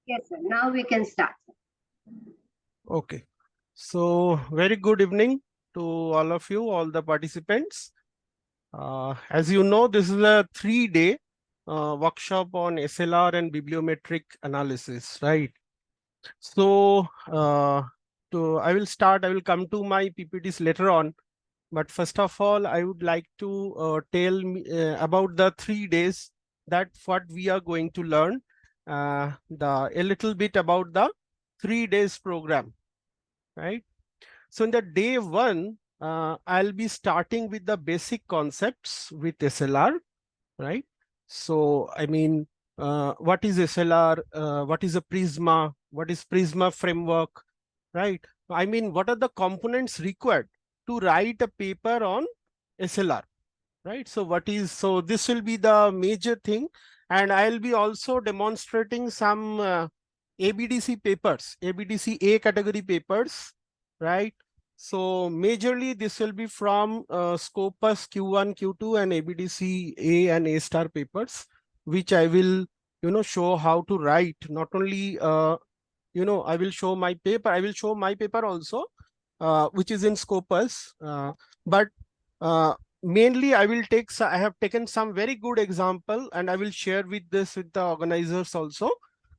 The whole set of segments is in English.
Yes, sir. Now we can start. Okay. So, very good evening to all of you, all the participants. As you know, this is a 3-day workshop on SLR and bibliometric analysis, right? So, I will come to my PPTs later on. But first of all, I would like to tell me, about the 3 days that what we are going to learn, a little bit about the 3 days program, right? So in the day one, I'll be starting with the basic concepts with SLR, right? So, I mean, what is SLR? What is a Prisma? What is Prisma framework, right? I mean, what are the components required to write a paper on SLR, right? So this will be the major thing. And I'll be also demonstrating some ABDC papers, ABDC A category papers, right? So majorly this will be from Scopus Q1, Q2 and ABDC A and A star papers, which I will, show how to write. Not only, I will show my paper also, which is in Scopus, but mainly I have taken some very good example and I will share with the organizers also,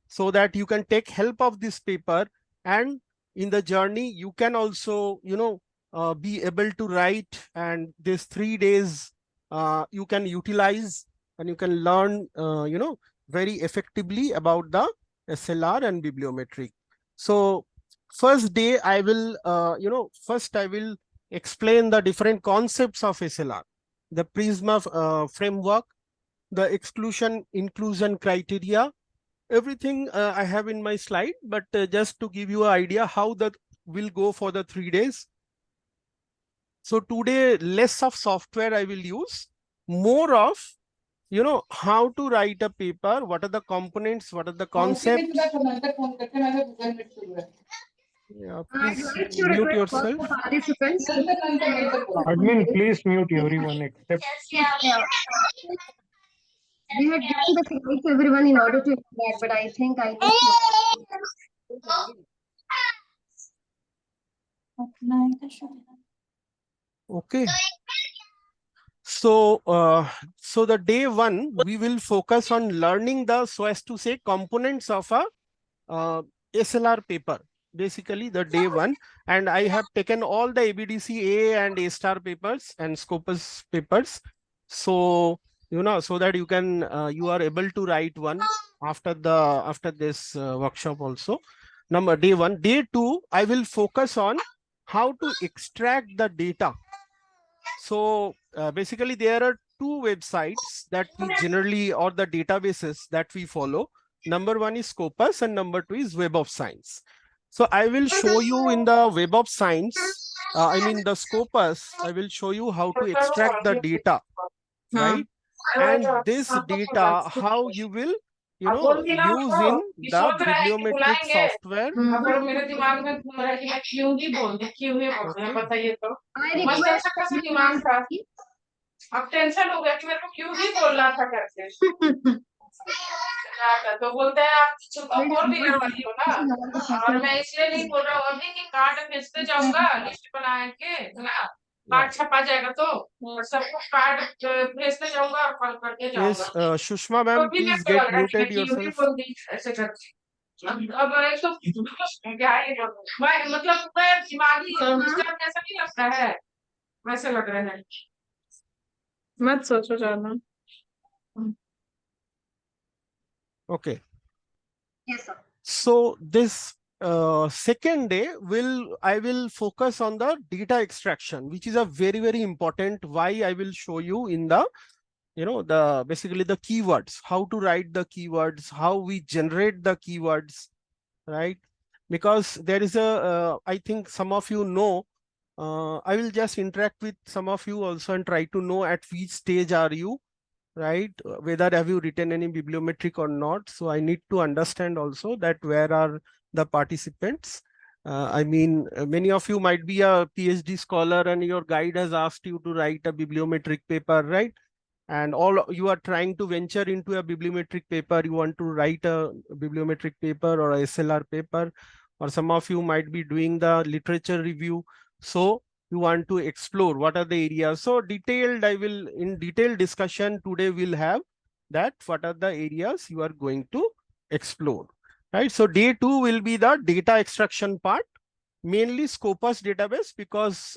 so that you can take help of this paper, and in the journey you can also be able to write, and these 3 days you can utilize and you can learn very effectively about the SLR and bibliometric. So first day I will first I will explain the different concepts of SLR, the Prisma framework, the exclusion inclusion criteria. Everything I have in my slide, but just to give you an idea how that will go for the 3 days. So today less of software I will use, more of how to write a paper, what are the components, what are the concepts. Yeah, please I'd like to mute request all yourself. the participants to Admin, please mute everyone except. we had given the slide to everyone in order to interact, but I think I need Okay. So, so the day one, we will focus on learning the, so as to say, components of a SLR paper, basically the day one. And I have taken all the ABDC A and A star papers and Scopus papers. So, so that you can, you are able to write one after this workshop also. Day one. Day two, I will focus on how to extract the data. So basically there are two websites that we generally, or the databases that we follow. Number one is Scopus and number two is Web of Science. So I will show you in the Web of Science, the Scopus, I will show you how to extract the data, right? And this data, how you will, use in the bibliometric software. Okay. अब tension हो गया कि मेरे को क्यों ही बोलना था करके तो बोलते हैं आप और भी वाली हो ना, और मैं इसलिए नहीं बोल रहा हूँ अभी कि कार्ड भेजते जाऊंगा लिस्ट बना के ना, कार्ड छपा जाएगा तो सबको कार्ड भेजते जाऊंगा और कॉल करके जाऊंगा. Yes, Shushma ma'am, please get muted yourself. ऐसे करके अब एक तो क्या है मैं मतलब मैं दिमागी ऐसा नहीं लगता है, वैसे लग रहा है. मत सोचो ज्यादा. Okay. Yes, sir. So this second day I will focus on the data extraction, which is a very, very important. Why I will show you in the, basically the keywords, how to write the keywords, how we generate the keywords, right? Because there is I think some of you know, I will just interact with some of you also and try to know at which stage are you, right? Whether have you written any bibliometric or not. So I need to understand also that where are the participants. Many of you might be a PhD scholar and your guide has asked you to write a bibliometric paper, right? and all you are trying to venture into a bibliometric paper, you want to write a bibliometric paper or a SLR paper, or some of you might be doing the literature review. So you want to explore what are the areas. So in detailed discussion today we'll have that what are the areas you are going to explore, right? So day 2 will be the data extraction part, mainly Scopus database, because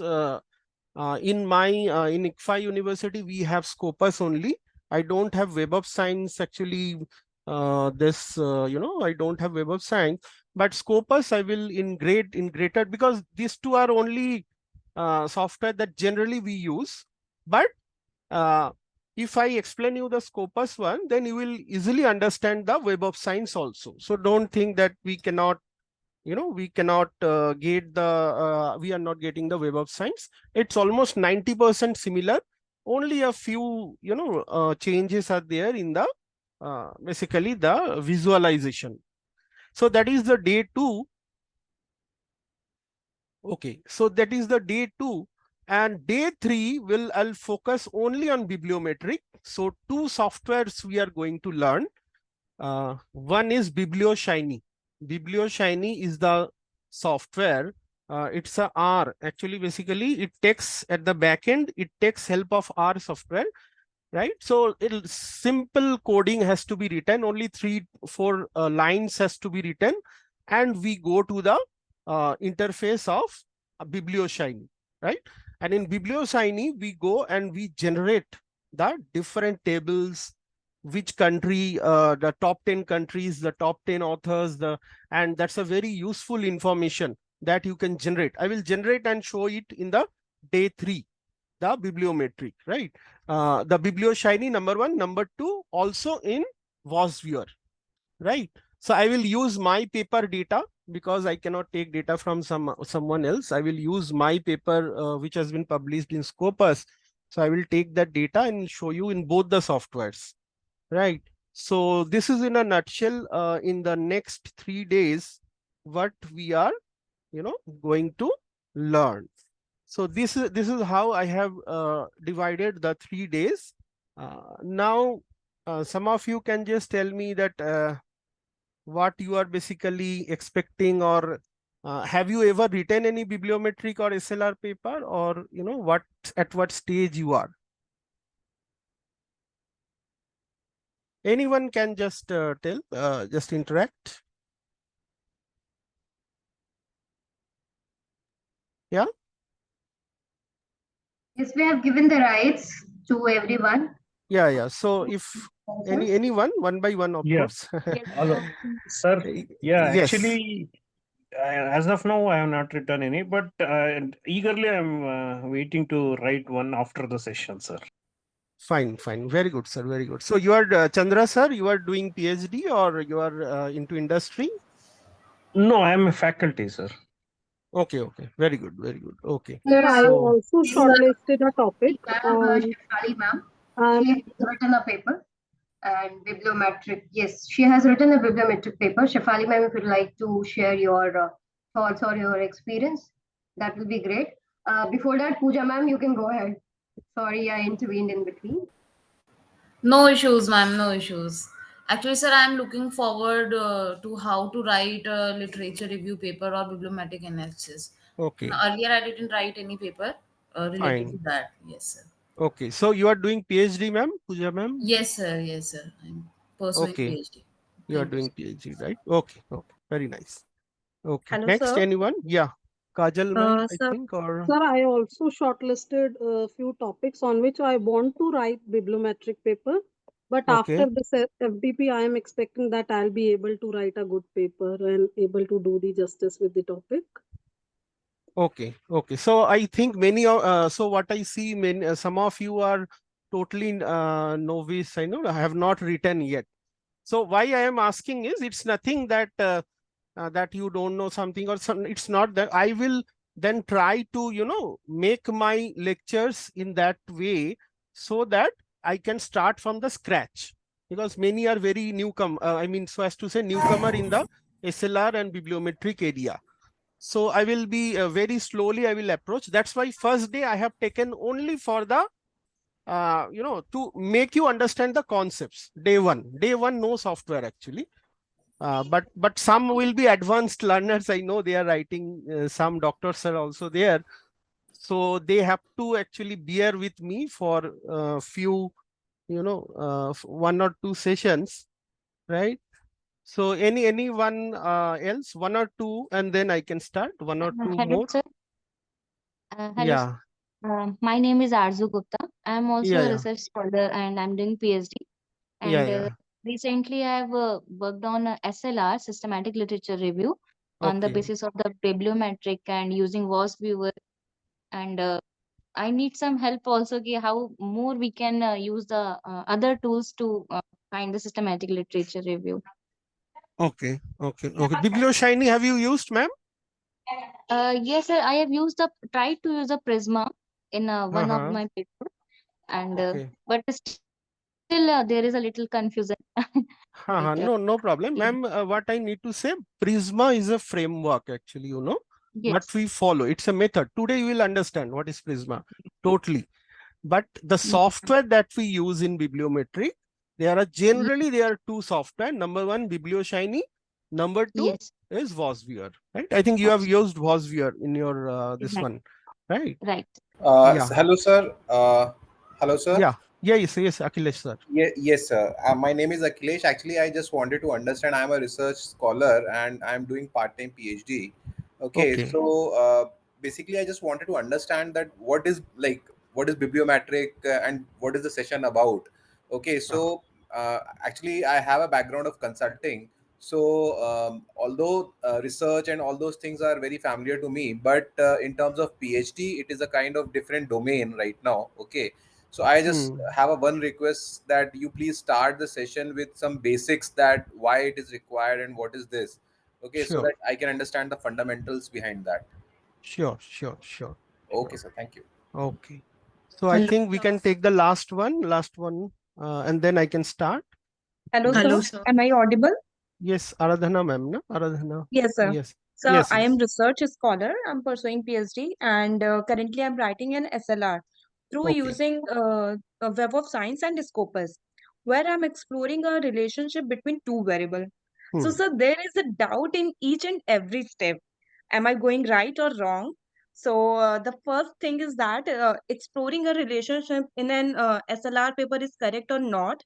in ICFI University we have Scopus only. I don't have Web of Science actually. I don't have Web of Science, but Scopus I will integrate because these two are only software that generally we use. But if I explain you the Scopus one, then you will easily understand the Web of Science also. So don't think that we cannot get the we are not getting the Web of Science. It's almost 90% similar. Only a few changes are there in the basically the visualization. So that is the day 2. Okay, so that is the day 2, and day 3 I'll focus only on bibliometric. So 2 softwares we are going to learn. One is BiblioShiny. BiblioShiny is the software. It's a R. Actually, basically, it takes at the back end, it takes help of R software, right? So simple coding has to be written. Only 3-4 lines has to be written, and we go to the interface of BiblioShiny, right? And in BiblioShiny, we go and we generate the different tables, which country, the top 10 countries, the top 10 authors, and that's a very useful information that you can generate. I will generate and show it in the day 3, the bibliometric, right? The BiblioShiny number 1, number 2, also in VOSViewer, right? So I will use my paper data because I cannot take data from someone else. I will use my paper which has been published in Scopus. So I will take that data and show you in both the softwares. Right. So this is in a nutshell, in the next 3 days, what we are, going to learn. So this is how I have divided the 3 days. Now, some of you can just tell me that what you are basically expecting, or have you ever written any bibliometric or SLR paper, or at what stage you are? Anyone can just tell, just interact. Yeah. Yes, we have given the rights to everyone. Yeah. So if anyone, one by one, of course. Hello, sir. Yeah, Yes. actually, as of now, I have not written any, but eagerly I'm waiting to write one after the session, sir. Fine. Very good, sir. Very good. So you are Chandra, sir. You are doing PhD or you are into industry? No, I am a faculty, sir. Okay. Very good. Okay. Sir, I So, also shortlisted a topic on Shefali ma'am, she has written a paper and bibliometric. Yes, she has written a bibliometric paper. Shefali ma'am, if you'd like to share your thoughts or your experience, that will be great. Before that, Pooja ma'am, you can go ahead. Sorry, I intervened in between. No issues, ma'am. No issues. Actually, sir, I'm looking forward to how to write a literature review paper or bibliometric analysis. okay. Earlier, I didn't write any paper related to that. Yes, sir. Okay. So you are doing PhD, ma'am, Pooja ma'am? Yes, sir. I'm pursuing Okay. PhD. You are Thank you, doing sir. PhD, right? Okay. Very nice. Okay. Hello, Next, sir. anyone? Yeah. Kajal ma'am, I Sir, think, or sir, I also shortlisted a few topics on which I want to write bibliometric paper. But okay. after this FDP, I am expecting that I'll be able to write a good paper and able to do the justice with the topic. Okay. So I think so what I see, some of you are totally novice. I know, have not written yet. So why I am asking is, it's nothing that that you don't know something or something. It's not that. I will then try to make my lectures in that way so that I can start from the scratch, because many are very newcomer. So as to say, newcomer in the SLR and bibliometric area. So I will be very slowly I will approach. That's why first day I have taken only for the to make you understand the concepts. Day one, no software actually. But some will be advanced learners. I know they are writing, some doctors are also there. So they have to actually bear with me for a few, 1 or 2 sessions, right? So anyone else, 1 or 2, and then I can start 1 or 2 Hello, more. sir. Hello, Yeah, my name is Arzu Gupta. I'm also yeah, a yeah, research scholar and I'm doing PhD. yeah, And yeah. recently I've worked on a SLR, systematic literature review, on the Okay. basis of the bibliometric and using WAS viewer. And I need some help also how more we can use the other tools to find the systematic literature review. Okay. Biblioshiny, have you used, ma'am? Yes, sir. I have tried to use a Prisma in one of Uh-huh. my papers, and Okay. but still there is a little confusion. Like No problem. yeah. Ma'am, what I need to say, Prisma is a framework actually, what Yes, we follow. It's a method. Today you will understand what is Prisma. Totally. But the yes, software that we use in bibliometry, there are ye- generally there are 2 software. Number 1, Biblioshiny. Number 2 yes, is WasViewer, right? I think you have was used WasViewer in your this right, one, right? right. Yeah, Hello, sir. Hello, sir. yeah, yes, Akhilesh sir. Yes, sir. My name is Akhilesh. Actually, I just wanted to understand. I'm a research scholar and I'm doing part-time PhD. Okay, Okay. so basically, I just wanted to understand that what is bibliometric and what is the session about. Okay, Uh, so actually, I have a background of consulting. So although research and all those things are very familiar to me, but in terms of PhD, it is a kind of different domain right now. Okay, so I just hmm, have a one request that you please start the session with some basics that why it is required and what is this. Okay, so sure, that I can understand the fundamentals behind that. sure. Okay, sir. Thank you. Okay. So I Hello, think we can take the last one, and then I can start. hello, Yes. sir. Hello, sir. Am I audible? Yes, Aradhana ma'am, no? Aradhana. Yes, sir. Yes. So Yes, I am yes. research scholar. I'm pursuing PhD, and currently I'm writing an SLR through Okay. using a Web of Science and Scopus, where I'm exploring a relationship between two variables. So, Hmm. sir, there is a doubt in each and every step. Am I going right or wrong? So, the first thing is that exploring a relationship in an SLR paper is correct or not.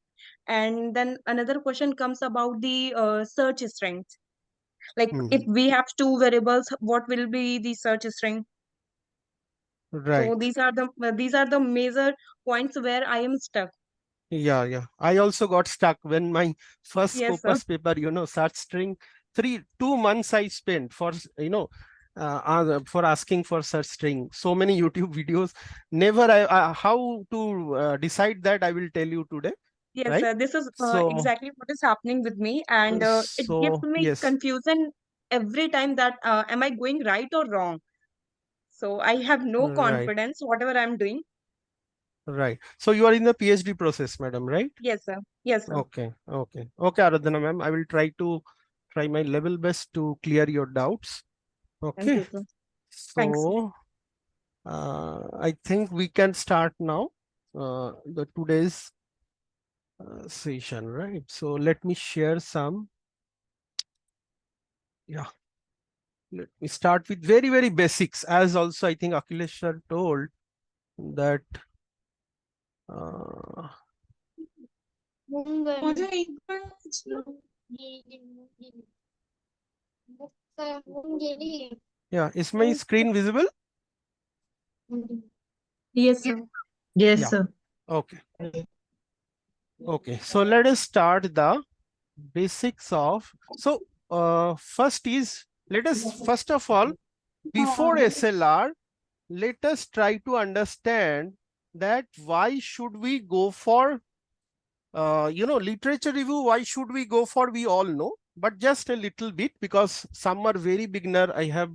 And then another question comes about the search strength. Like if Hmm. we have two variables, what will be the search string? So Right. these are the major points where I am stuck. Yeah. I also got stuck when my first Yes, sir. Scopus paper, search string, 2 months I spent for, for asking for search string. So many YouTube videos. Never how to decide that I will tell you today, Yes, right? sir. This is So, exactly what is happening with me, and it gives me yes, confusion every time that am I going right or wrong? So I have no right. confidence whatever I'm doing. Right. So you are in the PhD process, madam, right? Yes, sir. Yes, sir. Okay, Aradhana ma'am. I will try my level best to clear your doubts. Thank Okay. you, sir. Thanks. So I think we can start now. The today's session, right? So let me share some. Yeah. Let me start with very basics. As also I think Akhilesh sir told that. Uh, yeah. Is my screen visible? Yes, sir. Yes, Yeah. sir. Okay. Okay. So let us start the basics of. So let us first of all, before SLR, let us try to understand that why should we go for literature review. Why should we go for? We all know, but just a little bit, because some are very beginner. I have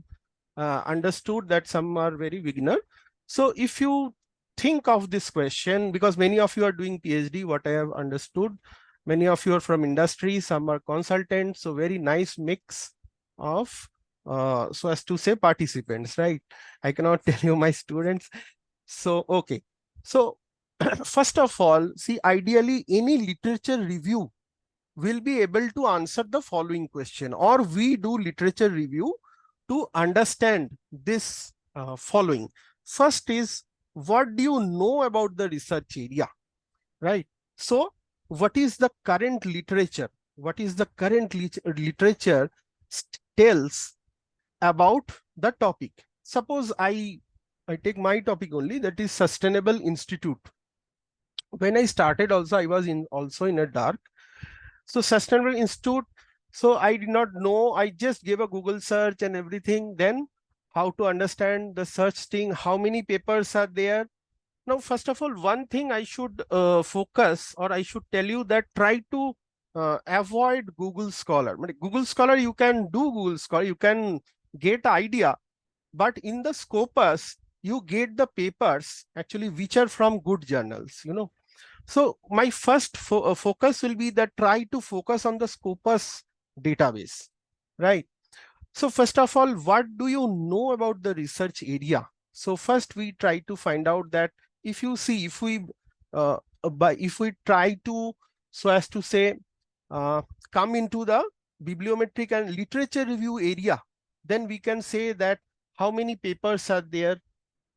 understood that some are very beginner. So if you think of this question, because many of you are doing PhD, what I have understood, many of you are from industry, some are consultants, so very nice mix of, so as to say, participants, right? I cannot tell you my students. So, okay. So first of all, see, ideally, any literature review will be able to answer the following question, or we do literature review to understand this following. First is, what do you know about the research area, right? So what is the current literature? What is the current literature tells about the topic? Suppose I take my topic only, that is Sustainable Institute. When I started also, I was also in a dark. So Sustainable Institute, so I did not know, I just gave a Google search and everything. Then how to understand the search thing, how many papers are there. Now, first of all, one thing I should focus, or I should tell you, that try to avoid Google Scholar. Google Scholar, you can do Google Scholar, you can get idea, but in the Scopus, you get the papers actually which are from good journals, you know. So my first focus will be that try to focus on the Scopus database, right? So first of all, what do you know about the research area? So first we try to find out that if you see, if we try to, so as to say, come into the bibliometric and literature review area, then we can say that how many papers are there,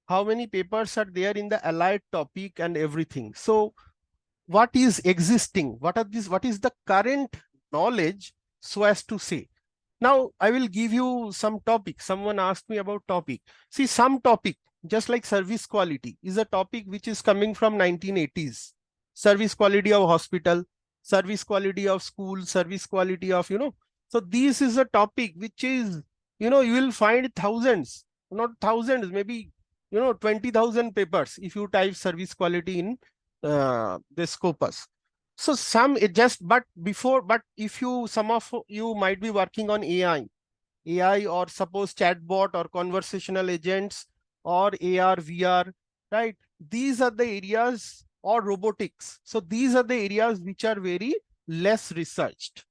how many papers are there in the allied topic and everything. So what is existing, what is the current knowledge, so as to say. Now I will give you some topic. Someone asked me about topic. See, some topic, just like service quality, is a topic which is coming from 1980s. Service quality of hospital, service quality of school, service quality of, you know. So this is a topic which is, you know, you will find thousands, not thousands, maybe, you know, 20,000 papers if you type service quality in the Scopus. So some it just, but if you, some of you might be working on AI, or suppose chatbot or conversational agents or AR, VR, right? These are the areas, or robotics. So these are the areas which are very less researched.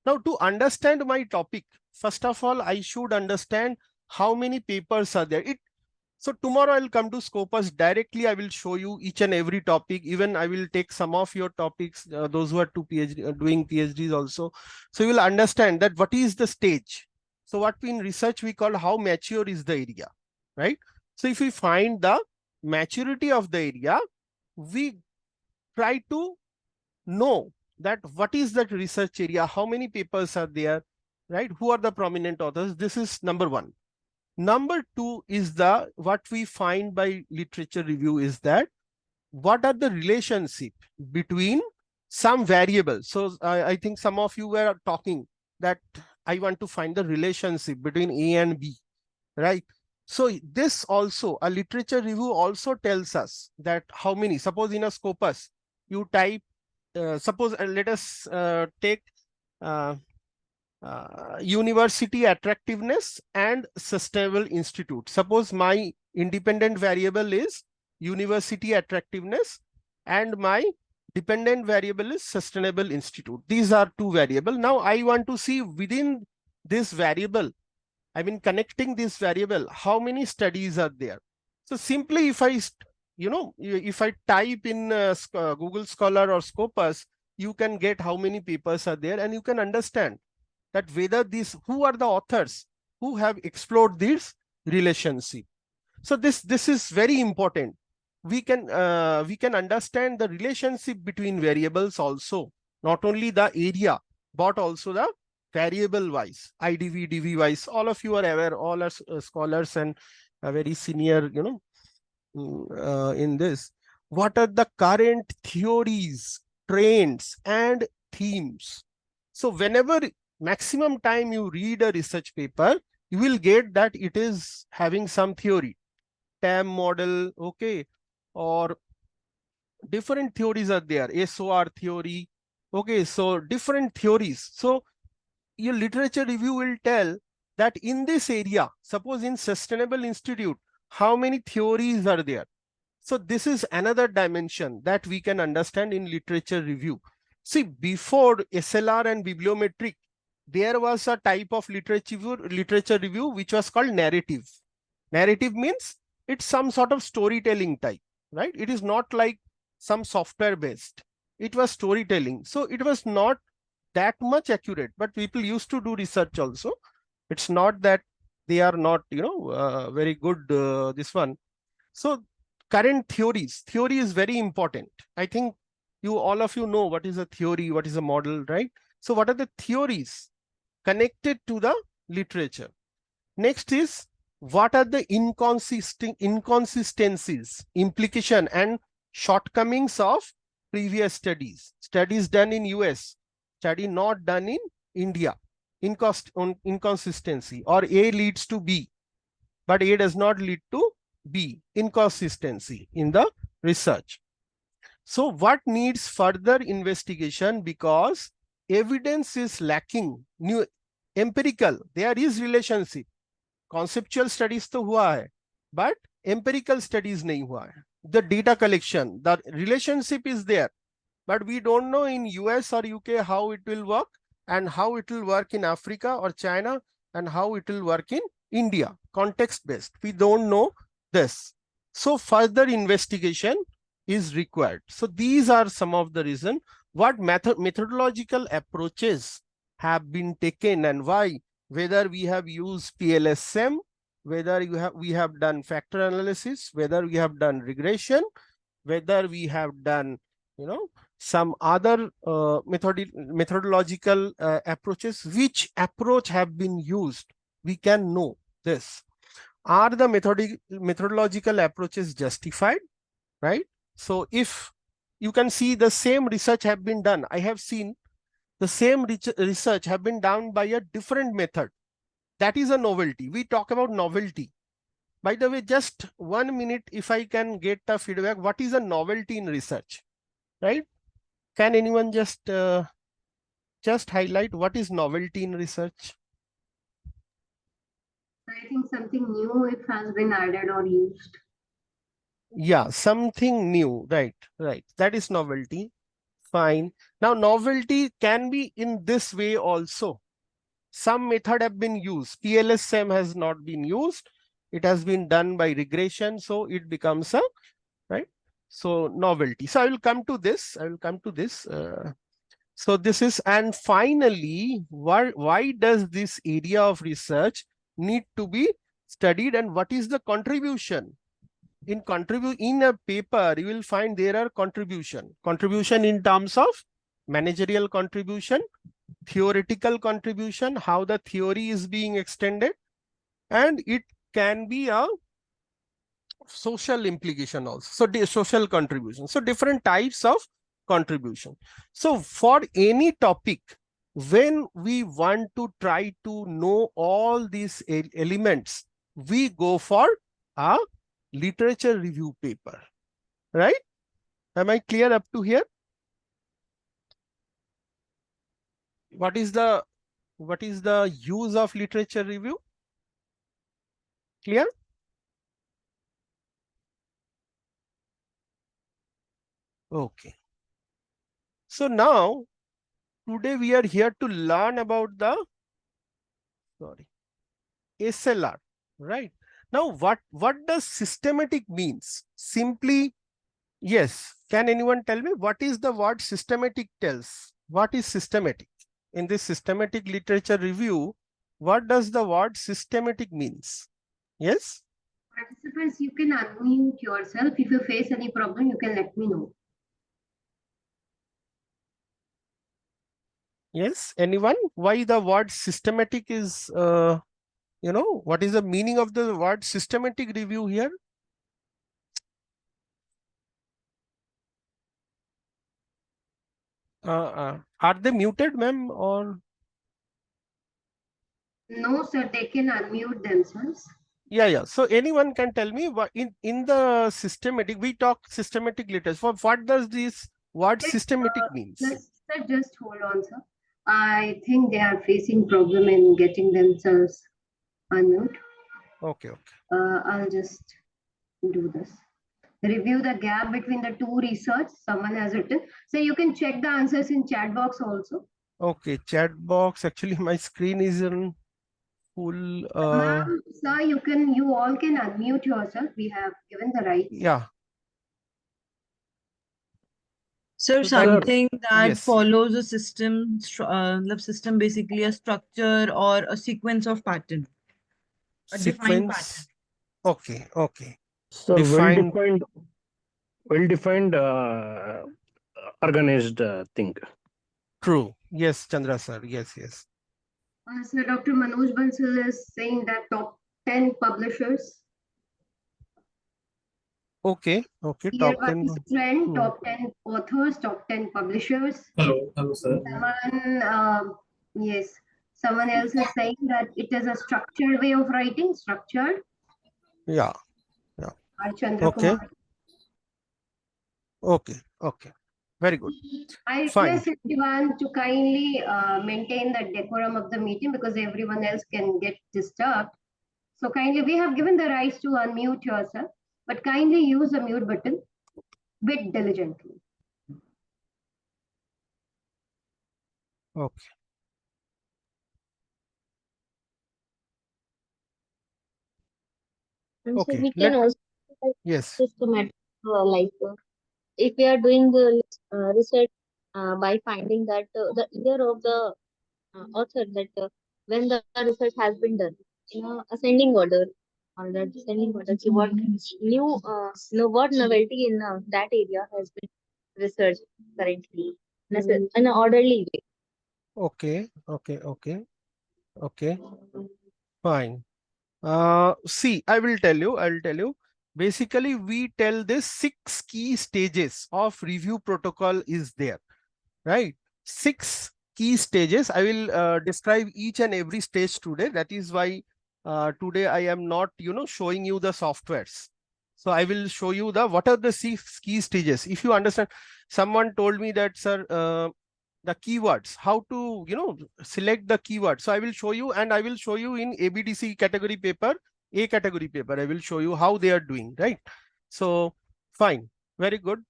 Now, to understand my topic, first of all, I should understand how many papers are there. So tomorrow I'll come to Scopus directly. I will show you each and every topic. Even I will take some of your topics, those who are doing PhDs also. So you will understand that what is the stage. So what in research we call how mature is the area, right? So if we find the maturity of the area, we try to know that what is that research area, how many papers are there, right? Who are the prominent authors? This is number one. Number two is what we find by literature review is that what are the relationship between some variables. So I think some of you were talking that I want to find the relationship between A and B, right? So this also, a literature review also tells us that how many, suppose in a Scopus, you type, suppose let us take university attractiveness and sustainable institute. Suppose my independent variable is university attractiveness and my dependent variable is sustainable institute. These are two variables. Now I want to see within this variable, I mean connecting this variable, how many studies are there. So simply if I, you know, if I type in Google Scholar or Scopus, you can get how many papers are there, and you can understand that whether who are the authors who have explored this relationship. So this is very important. We can understand the relationship between variables also, not only the area, but also the variable wise, IDV, DV wise. All of you are aware, all are scholars and very senior, you know, in this. What are the current theories, trends, and themes? So whenever maximum time you read a research paper, you will get that it is having some theory, TAM model, okay, or different theories are there, SOR theory, okay, so different theories. So your literature review will tell that in this area, suppose in Sustainable Institute, how many theories are there. So this is another dimension that we can understand in literature review. See, before SLR and bibliometric, there was a type of literature review which was called narrative. Narrative means it's some sort of storytelling type, right? It is not like some software based. It was storytelling. So it was not that much accurate, but people used to do research also. It's not that they are not, very good, this one. So current theory is very important. I think all of you know what is a theory, what is a model, right? So what are the theories connected to the literature? Next is, what are the inconsistencies, implication and shortcomings of previous studies done in US, study not done in India. Inconsistency, or A leads to B, but A does not lead to B. Inconsistency in the research. So what needs further investigation, because evidence is lacking. New empirical, there is relationship. Conceptual studies तो हुआ है, but empirical studies नहीं हुआ है. The data collection, the relationship is there, but we don't know in US or UK how it will work, and how it will work in Africa or China, and how it will work in India. Context based, we don't know this. So further investigation is required. So these are some of the reasons. What methodological approaches have been taken and why, whether we have used PLSM, whether we have done factor analysis, whether we have done regression, whether we have done, some other methodological approaches, which approach have been used, we can know this. Are the methodological approaches justified, right? So if you can see the same research have been done, I have seen the same research have been done by a different method. That is a novelty. We talk about novelty. By the way, just 1 minute, if I can get the feedback, what is a novelty in research, right? Can anyone just highlight what is novelty in research? I think something new if has been added or used. Yeah, something new, right. That is novelty. Fine. Now, novelty can be in this way also. Some method have been used. PLSM has not been used. It has been done by regression. So it becomes a, right? So novelty. So I will come to this. So this is, and finally, why does this area of research need to be studied, and what is the contribution? In a paper, you will find there are contribution in terms of managerial contribution, theoretical contribution, how the theory is being extended, and it can be a social implication also. So the social contribution. So different types of contribution. So for any topic, when we want to try to know all these elements, we go for a literature review paper, right? Am I clear up to here? What is the use of literature review? Clear? Okay. So now, today we are here to learn about the SLR, right? Now, what does systematic means? Simply, yes. Can anyone tell me what is the word systematic tells? What is systematic? In this systematic literature review, what does the word systematic means? Yes? Participants, you can unmute yourself. If you face any problem, you can let me know. Yes, anyone? Why the word systematic is, what is the meaning of the word systematic review here? Are they muted, ma'am, or? No, sir, they can unmute themselves. Yeah. So anyone can tell me what in the systematic, we talk systematic literature. For what does this word systematic means? Just hold on, sir. I think they are facing problem in getting themselves unmute. Okay. I'll just do this. Review the gap between the two research someone has written. So you can check the answers in chat box also. Okay, chat box. Actually, my screen is in full. Ma'am, sir, you all can unmute yourself. We have given the right. Yeah. Sir, So that, something that yes, follows a system, the system basically a structure or a sequence of pattern, a defined pattern. sequence. Okay, okay. So Defined. well defined, organized thing. True. Yes, Chandra sir. Yes, yes. So Dr. Manoj Bansal is saying that top 10 publishers. Okay, okay. Here Top by 10. this trend, Hmm. top 10 authors, top 10 publishers. Hello, sir. Someone, yes, someone else is saying that it is a structured way of writing, structured. Yeah, yeah. Chandra Okay, Kumar. okay, okay. Very good. I Fine. request everyone to kindly maintain the decorum of the meeting because everyone else can get disturbed. So kindly, we have given the right to unmute yourself, but kindly use the mute button bit diligently. Okay. And so Okay. we can also Yes. systematic, if we are doing the research by finding that the year of the author, that when the research has been done in a ascending order, or that descending order, what new no, what novelty in that area has been researched currently in an orderly way. Okay, okay, okay, okay. Fine. See, I will tell you. Basically, we tell this 6 key stages of review protocol is there, right? 6 key stages. I will describe each and every stage today. That is why today I am not, showing you the softwares. So I will show you what are the 6 key stages. If you understand, someone told me that, sir, the keywords, how to, select the keywords. So I will show you, and I will show you in ABDC category paper, A category paper. I will show you how they are doing, right? So fine, very good.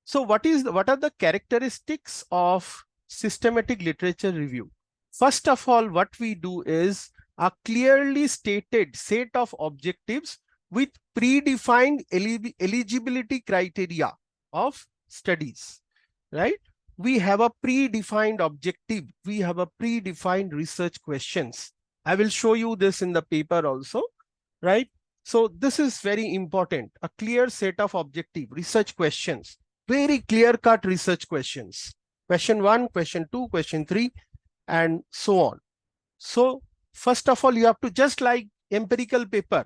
So what are the characteristics of systematic literature review? First of all, what we do is a clearly stated set of objectives with predefined eligibility criteria of studies, right? We have a predefined objective. We have a predefined research questions. I will show you this in the paper also, right? So this is very important. A clear set of objective research questions, very clear-cut research questions. Question 1, question 2, question 3, and so on. So first of all, you have to, just like empirical paper,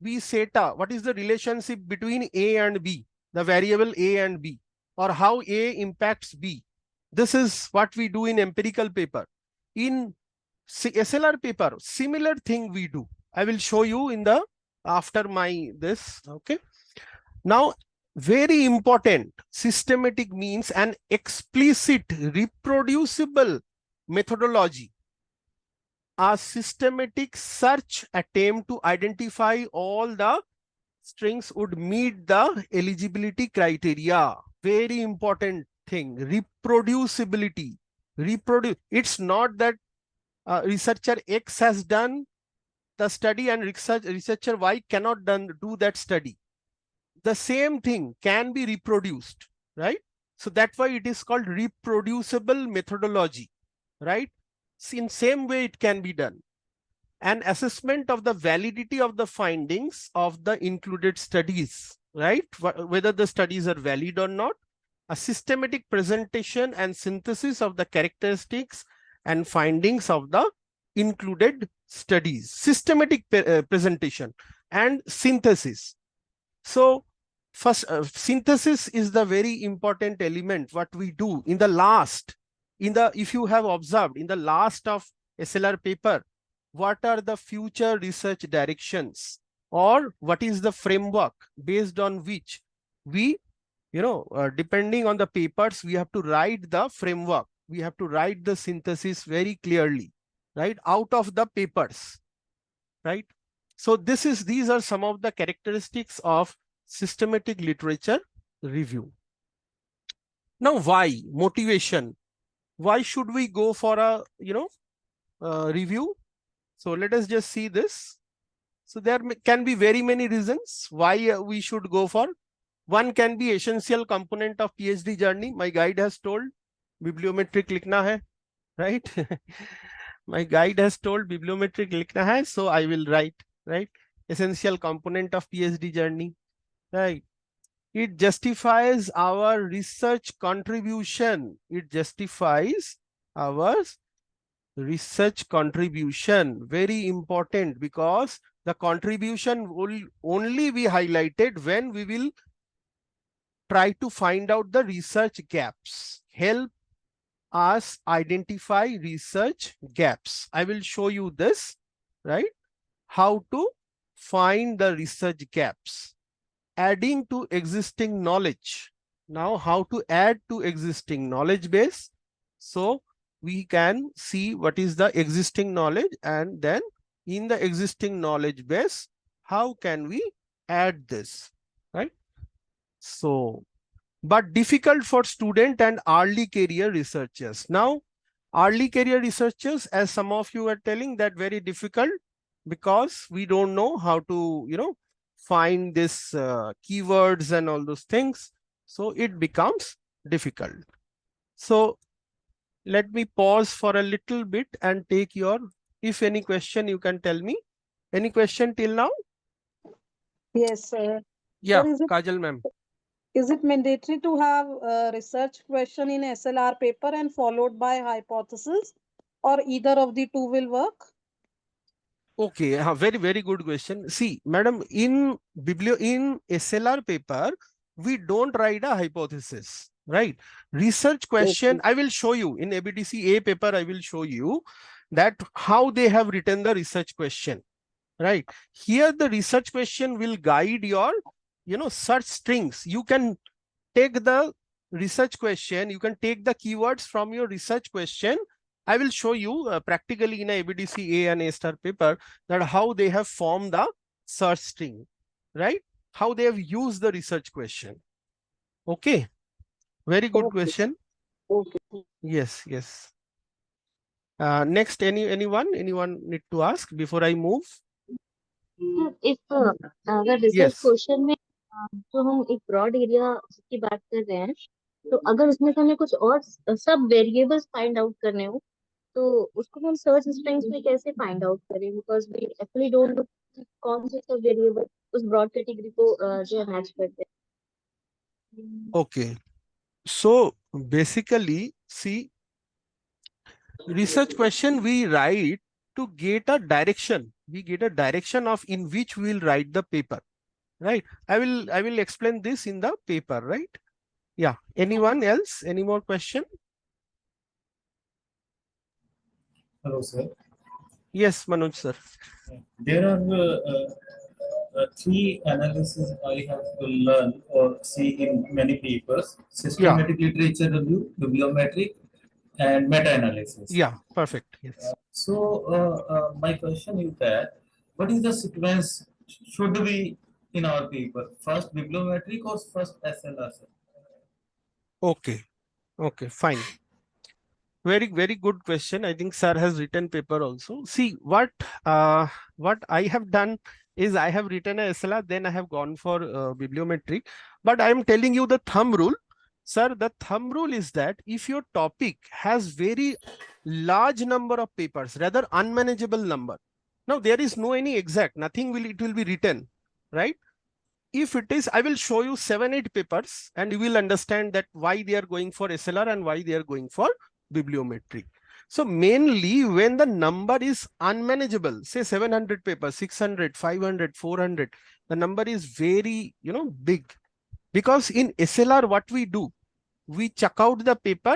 we set what is the relationship between A and B, the variable A and B, or how A impacts B. This is what we do in empirical paper. In SLR paper, similar thing we do. I will show you in the after my this. Okay. Now, very important, systematic means an explicit reproducible methodology, a systematic search attempt to identify all the strings would meet the eligibility criteria. Very important thing, reproducibility. It's not that researcher X has done the study and researcher Y cannot do that study. The same thing can be reproduced, right? So that's why it is called reproducible methodology, right? In same way it can be done. An assessment of the validity of the findings of the included studies, right? Whether the studies are valid or not. A systematic presentation and synthesis of the characteristics and findings of the included studies. Systematic presentation and synthesis. So first, synthesis is the very important element. What we do in the last, if you have observed in the last of SLR paper, what are the future research directions, or what is the framework based on which we, depending on the papers, we have to write the framework. We have to write the synthesis very clearly, right, out of the papers, right? So these are some of the characteristics of systematic literature review. Now, why? Motivation. Why should we go for a, review? So let us just see this. So there can be very many reasons why we should go for. One can be essential component of PhD journey. My guide has told bibliometric likhna hai, right? My guide has told bibliometric likhna hai, so I will write, right? Essential component of PhD journey, right? It justifies our research contribution. It justifies our research contribution. Very important, because the contribution will only be highlighted when we will try to find out the research gaps. Help us identify research gaps. I will show you this, right? How to find the research gaps. Adding to existing knowledge. Now, how to add to existing knowledge base? So we can see what is the existing knowledge, and then in the existing knowledge base, how can we add this, right? So, but difficult for student and early career researchers. Now, early career researchers, as some of you are telling, that very difficult, because we don't know how to, find this keywords and all those things. So it becomes difficult. So let me pause for a little bit and take your, if any question you can tell me. Any question till now? Yes, sir. Yeah, Sir, Kajal ma'am. is it mandatory to have a research question in SLR paper and followed by hypothesis, or either of the two will work? Okay, very, very good question. See, madam, in SLR paper, we don't write a hypothesis, right? Research question, Okay. I will show you in ABDC A paper, I will show you that how they have written the research question, right? Here, the research question will guide your, search strings. You can take the research question, you can take the keywords from your research question. I will show you practically in a ABDC A and A star paper that how they have formed the search string, right? How they have used the research question. Okay, very good question. Okay. Yes, yes. Next, anyone need to ask before I move? If अगर research Yes. Question में तो हम एक broad area की बात कर रहे हैं, तो अगर उसमें से हमें कुछ और सब वेरिएबल्स फाइंड आउट करने हो, तो उसको हम सर्च स्ट्रिंग्स में कैसे फाइंड आउट करें, because we actually don't know कौन से सब वेरिएबल उस ब्रॉड कैटेगरी को जो मैच करते हैं. Okay. So basically, see, research question we write to get a direction. We get a direction of in which we will write the paper, right? I will explain this in the paper, right? Yeah. Anyone else? Any more question? Hello, sir. Yes, Manoj sir. There are three analyses I have to learn or see in many papers: systematic literature review, bibliometric, and meta-analysis. Yeah, perfect. Yes. So my question is that what is the sequence should be in our paper? First bibliometric or first SLR? Okay. Okay, fine. Very, very good question. I think sir has written paper also. See, what I have done is I have written a SLR, then I have gone for bibliometric. But I am telling you the thumb rule. Sir, the thumb rule is that if your topic has very large number of papers, rather unmanageable number. Now there is no any exact, nothing it will be written, right? If it is, I will show you 7-8 papers and you will understand that why they are going for SLR and why they are going for bibliometric. So mainly when the number is unmanageable, say 700 papers, 600, 500, 400, the number is very, big. Because in SLR, what we do, we check out the paper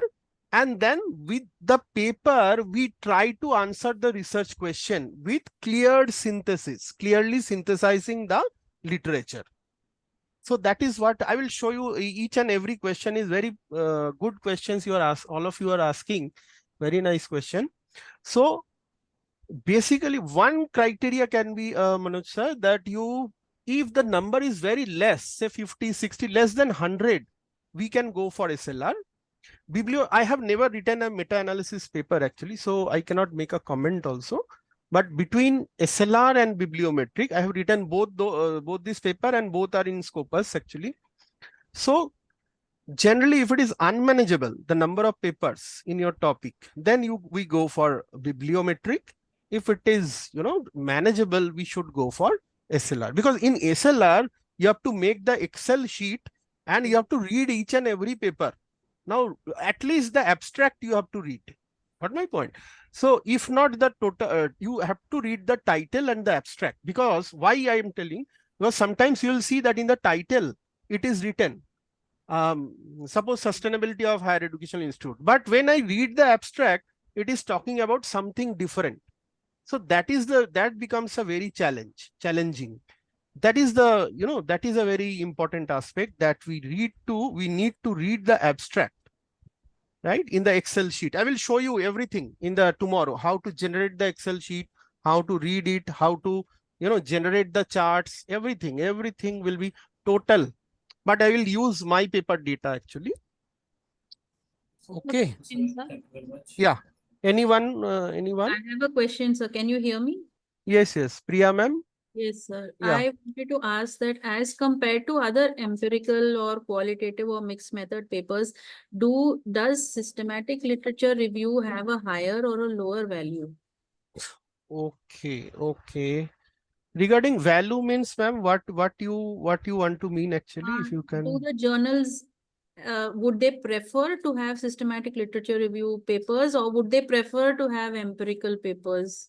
and then with the paper, we try to answer the research question with cleared synthesis, clearly synthesizing the literature. So that is what I will show you. Each and every question is very good questions you are all of you are asking. Very nice question. So basically one criteria can be, Manoj sir, that if the number is very less, say 50, 60, less than 100, we can go for SLR. I have never written a meta-analysis paper actually, so I cannot make a comment also. But between SLR and bibliometric, I have written both this paper and both are in Scopus actually. So generally, if it is unmanageable, the number of papers in your topic, then we go for bibliometric. If it is, manageable, we should go for SLR, because in SLR you have to make the Excel sheet and you have to read each and every paper. Now, at least the abstract you have to read. What my point? So if not the total, you have to read the title and the abstract. Because why I am telling? Because sometimes you will see that in the title it is written, suppose sustainability of higher education institute, but when I read the abstract, it is talking about something different. So that becomes a very challenging. That is that is a very important aspect, that we need to read the abstract, right, in the Excel sheet. I will show you everything in the tomorrow, how to generate the Excel sheet, how to read it, how to generate the charts, everything will be total. But I will use my paper data actually. Okay. Thank you very much. Yeah. Anyone? Anyone? I have a question, sir. Can you hear me? Yes, yes. Priya ma'am. Yes, sir. Yeah. I wanted to ask that as compared to other empirical or qualitative or mixed method papers, does systematic literature review have a higher or a lower value? Okay. Okay. Regarding value means, ma'am, what you want to mean actually, if you can. Do the journals would they prefer to have systematic literature review papers, or would they prefer to have empirical papers?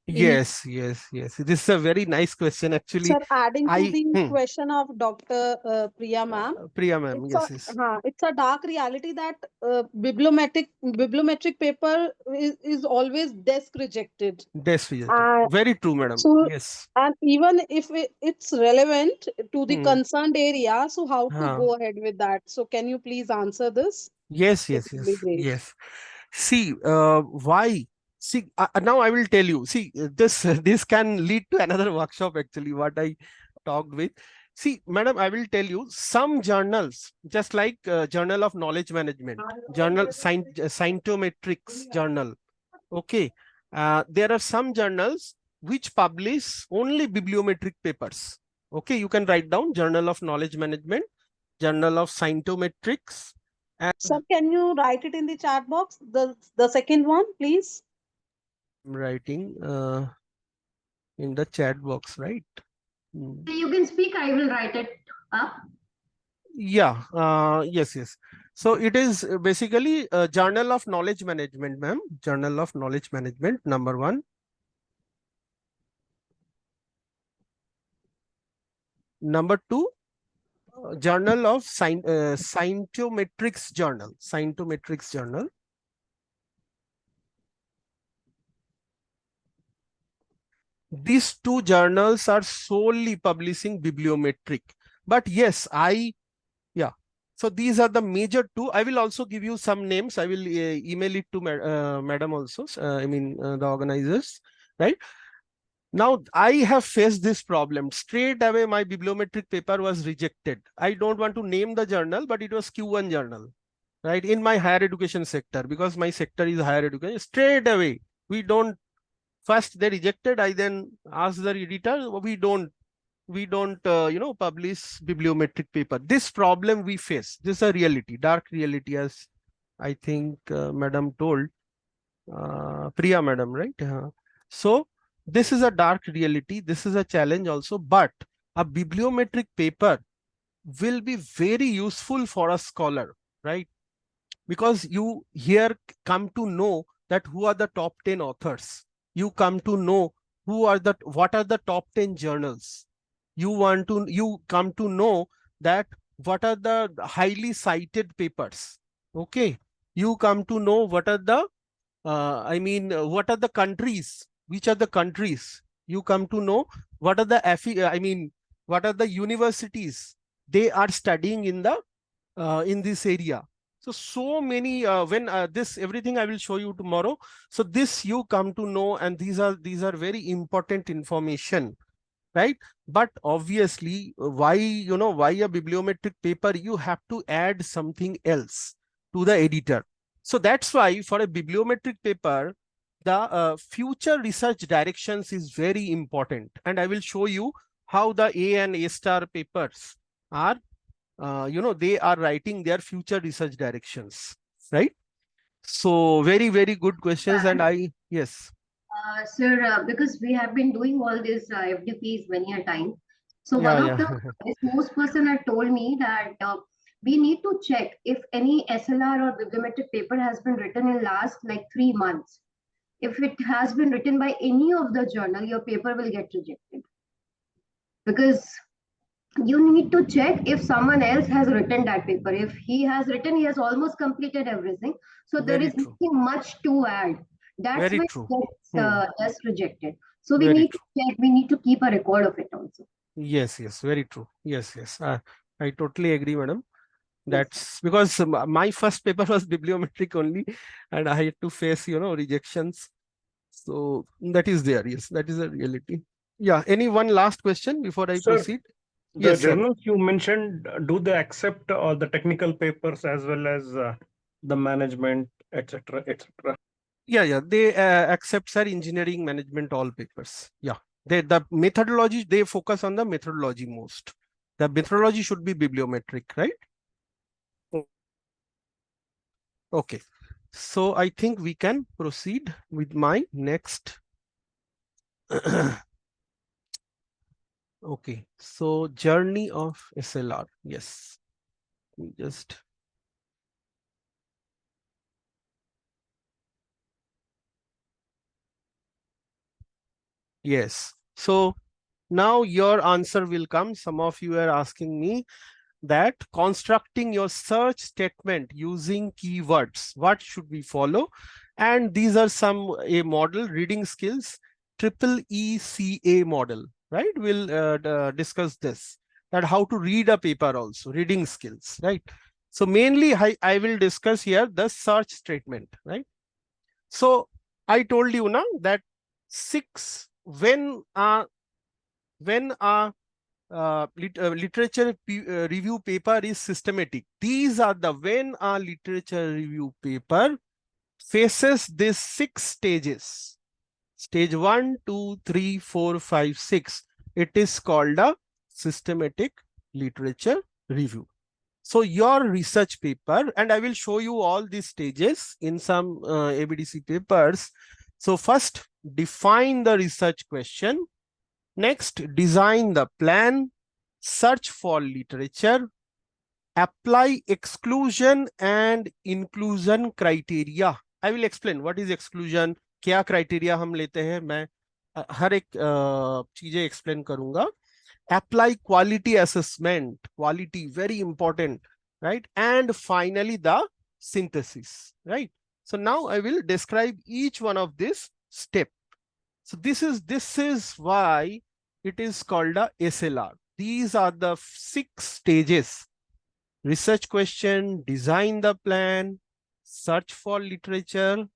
Yes. This is a very nice question actually. Sir, adding to the question of Dr. Priya ma'am. Priya ma'am, yes. It's a dark reality that bibliometric paper is always desk rejected. Desk rejected. Very true, madam. So, yes. and even if it's relevant to the concerned area, so how to go ahead with that? So can you please answer this? Yes. See, why? See, now I will tell you. See, this can lead to another workshop actually, what I talked with. See, madam, I will tell you some journals, just like Journal of Knowledge Management, Journal Scientometrics Journal. Okay. There are some journals which publish only bibliometric papers. Okay, you can write down Journal of Knowledge Management, Journal of Scientometrics. Sir, can you write it in the chat box? The second one, please. I'm writing in the chat box, right? You can speak, I will write it up. Yeah, yes. So it is basically a Journal of Knowledge Management, ma'am. Journal of Knowledge Management, number 1. Number 2, Journal of Scientometrics Journal. Scientometrics Journal. These 2 journals are solely publishing bibliometric. But yes, so these are the major 2. I will also give you some names. I will email it to madam also. The organizers, right? Now, I have faced this problem. Straight away, my bibliometric paper was rejected. I don't want to name the journal, but it was Q1 journal, right? In my higher education sector, because my sector is higher education. Straight away, first they rejected. I then asked the editor, we don't publish bibliometric paper. This problem we face. This is a reality, dark reality, as I think madam told, Priya madam, right? So this is a dark reality. This is a challenge also, but a bibliometric paper will be very useful for a scholar, right? Because you here come to know that who are the top 10 authors. You come to know what are the top 10 journals. You come to know that what are the highly cited papers. Okay. You come to know what are the what are the countries, which are the countries. You come to know what are the what are the universities they are studying in this area. So many this everything I will show you tomorrow. So this you come to know, and these are very important information, right? But obviously, why a bibliometric paper? You have to add something else to the editor. So that's why for a bibliometric paper, the future research directions is very important. And I will show you how the A and A star papers are they are writing their future research directions, right? So very, very good questions. And yes. Sir, because we have been doing all these FDPs many a time. So one of the resource person had told me that we need to check if any SLR or bibliometric paper has been written in last like 3 months. If it has been written by any of the journal, your paper will get rejected. Because you need to check if someone else has written that paper. If he has written, he has almost completed everything. So there is nothing much to add. That's why it gets just rejected. So we need to check, we need to keep a record of it also. Yes, very true. Yes. I totally agree, madam. That's because my first paper was bibliometric only, and I had to face, rejections. So that is there. Yes, that is a reality. Yeah. Any one last question before I proceed? The journals you mentioned, do they accept all the technical papers as well as the management, etc., etc.? Yeah. They accept, sir, engineering, management, all papers. Yeah. The methodology, they focus on the methodology most. The methodology should be bibliometric, right? Okay. So I think we can proceed with my next. Okay. So journey of SLR. Yes. Just. Yes. So now your answer will come. Some of you are asking me that constructing your search statement using keywords, what should we follow? And these are a model, reading skills, EECA model, right? We'll discuss this, that how to read a paper also, reading skills, right? So mainly I will discuss here the search statement, right? So I told you now that when a literature review paper is systematic. These are the when a literature review paper faces these 6 stages. Stage 1, 2, 3, 4, 5, 6. It is called a systematic literature review. So your research paper, and I will show you all these stages in some ABDC papers. So first, define the research question. Next, design the plan, search for literature, apply exclusion and inclusion criteria. I will explain what is exclusion, क्या criteria हम लेते हैं, मैं हर एक चीजें explain करूंगा. Apply quality assessment, quality very important, right? And finally the synthesis, right? So now I will describe each one of this step. So this is why it is called a SLR. These are the 6 stages: research question, design the plan, search for literature,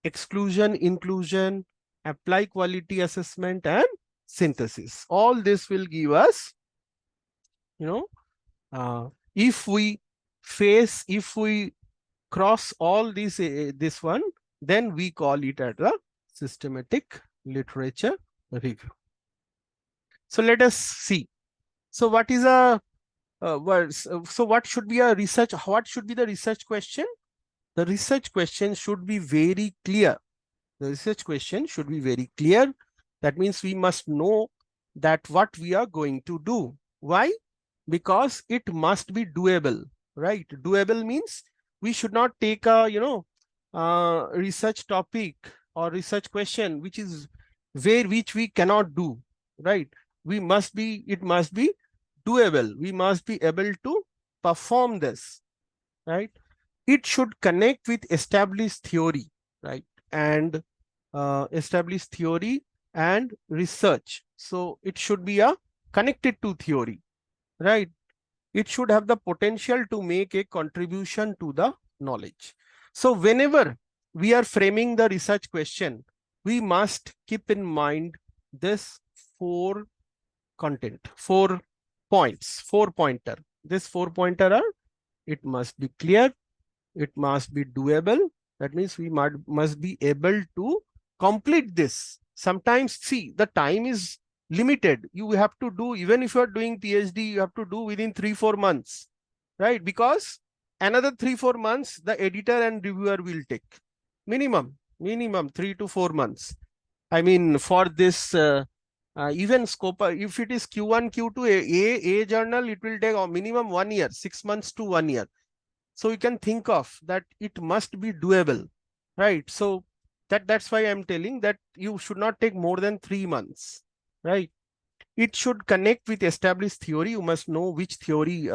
exclusion, inclusion, apply quality assessment, and synthesis. All this will give us, if we cross all these, this one, then we call it as a systematic literature review. So let us see. So what is so what should be a research? What should be the research question? The research question should be very clear. The research question should be very clear. That means we must know that what we are going to do. Why? Because it must be doable, right? Doable means we should not take a, research topic or research question, which we cannot do, right? It must be doable. We must be able to perform this, right? It should connect with established theory, right? And established theory and research. So it should be connected to theory, right? It should have the potential to make a contribution to the knowledge. So whenever we are framing the research question, we must keep in mind this 4 points, 4-pointer. This 4-pointer are, it must be clear, it must be doable. That means we must be able to complete this. Sometimes, see, the time is limited. You have to do, even if you are doing PhD, you have to do within 3-4 months. right? Because another 3-4 months, the editor and reviewer will take minimum 3 to 4 months. I mean, for this even scope, if it is Q1, Q2, A journal, it will take a minimum 1 year, 6 months to 1 year. So you can think of that it must be doable, right? So that's why I'm telling that you should not take more than 3 months, right? It should connect with established theory. You must know which theory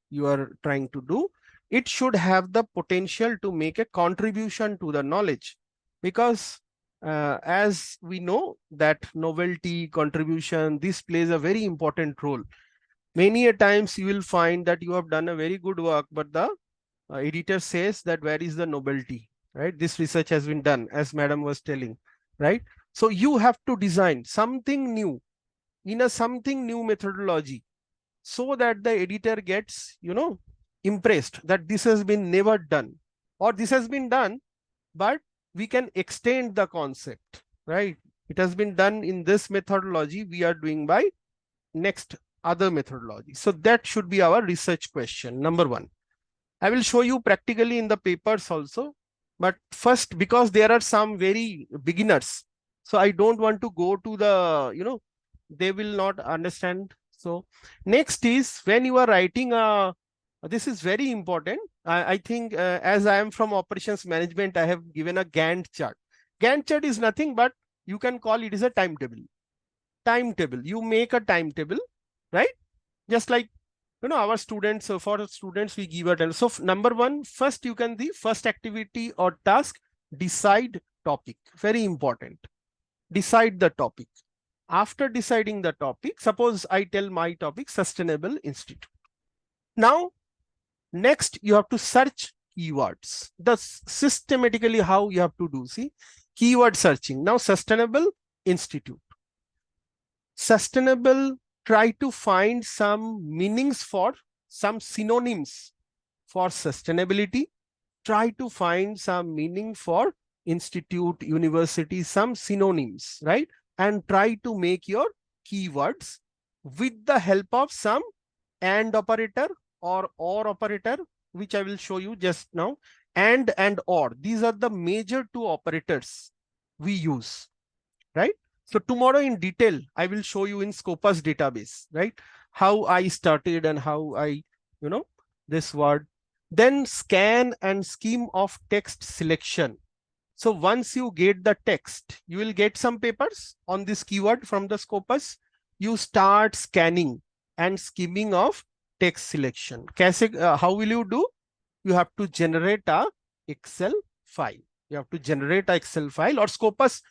you are trying to do. It should have the potential to make a contribution to the knowledge, because as we know that novelty, contribution, this plays a very important role. Many a times you will find that you have done a very good work, but the editor says that where is the novelty, right? This research has been done, as madam was telling, right? So you have to design something new in a something new methodology, so that the editor gets, impressed that this has been never done, or this has been done, but we can extend the concept, right? It has been done in this methodology, we are doing by next other methodology. So that should be our research question, number 1. I will show you practically in the papers also, but first, because there are some very beginners, so I don't want to go to the, they will not understand. So next is when you are writing this is very important. I think as I am from operations management, I have given a Gantt chart. Gantt chart is nothing but you can call it is a timetable. You make a timetable, right? Just like our students. So for students we give it. And so number 1, first you can the first activity or task, decide topic. Very important. Decide the topic. After deciding the topic, suppose I tell my topic Sustainable Institute. Now next you have to search keywords. That's systematically how you have to do. See, keyword searching. Now Sustainable Institute. Sustainable, try to find some meanings for some synonyms for sustainability. Try to find some meaning for institute, university, some synonyms, right? And try to make your keywords with the help of some and operator or operator, which I will show you just now. And or. These are the major 2 operators we use, right? So tomorrow in detail, I will show you in Scopus database, right? How I started and how I, this word. Then scan and scheme of text selection. So once you get the text, you will get some papers on this keyword from the Scopus. You start scanning and skimming of text selection. How will you do? You have to generate a Excel file. You have to generate an Excel file, or Scopus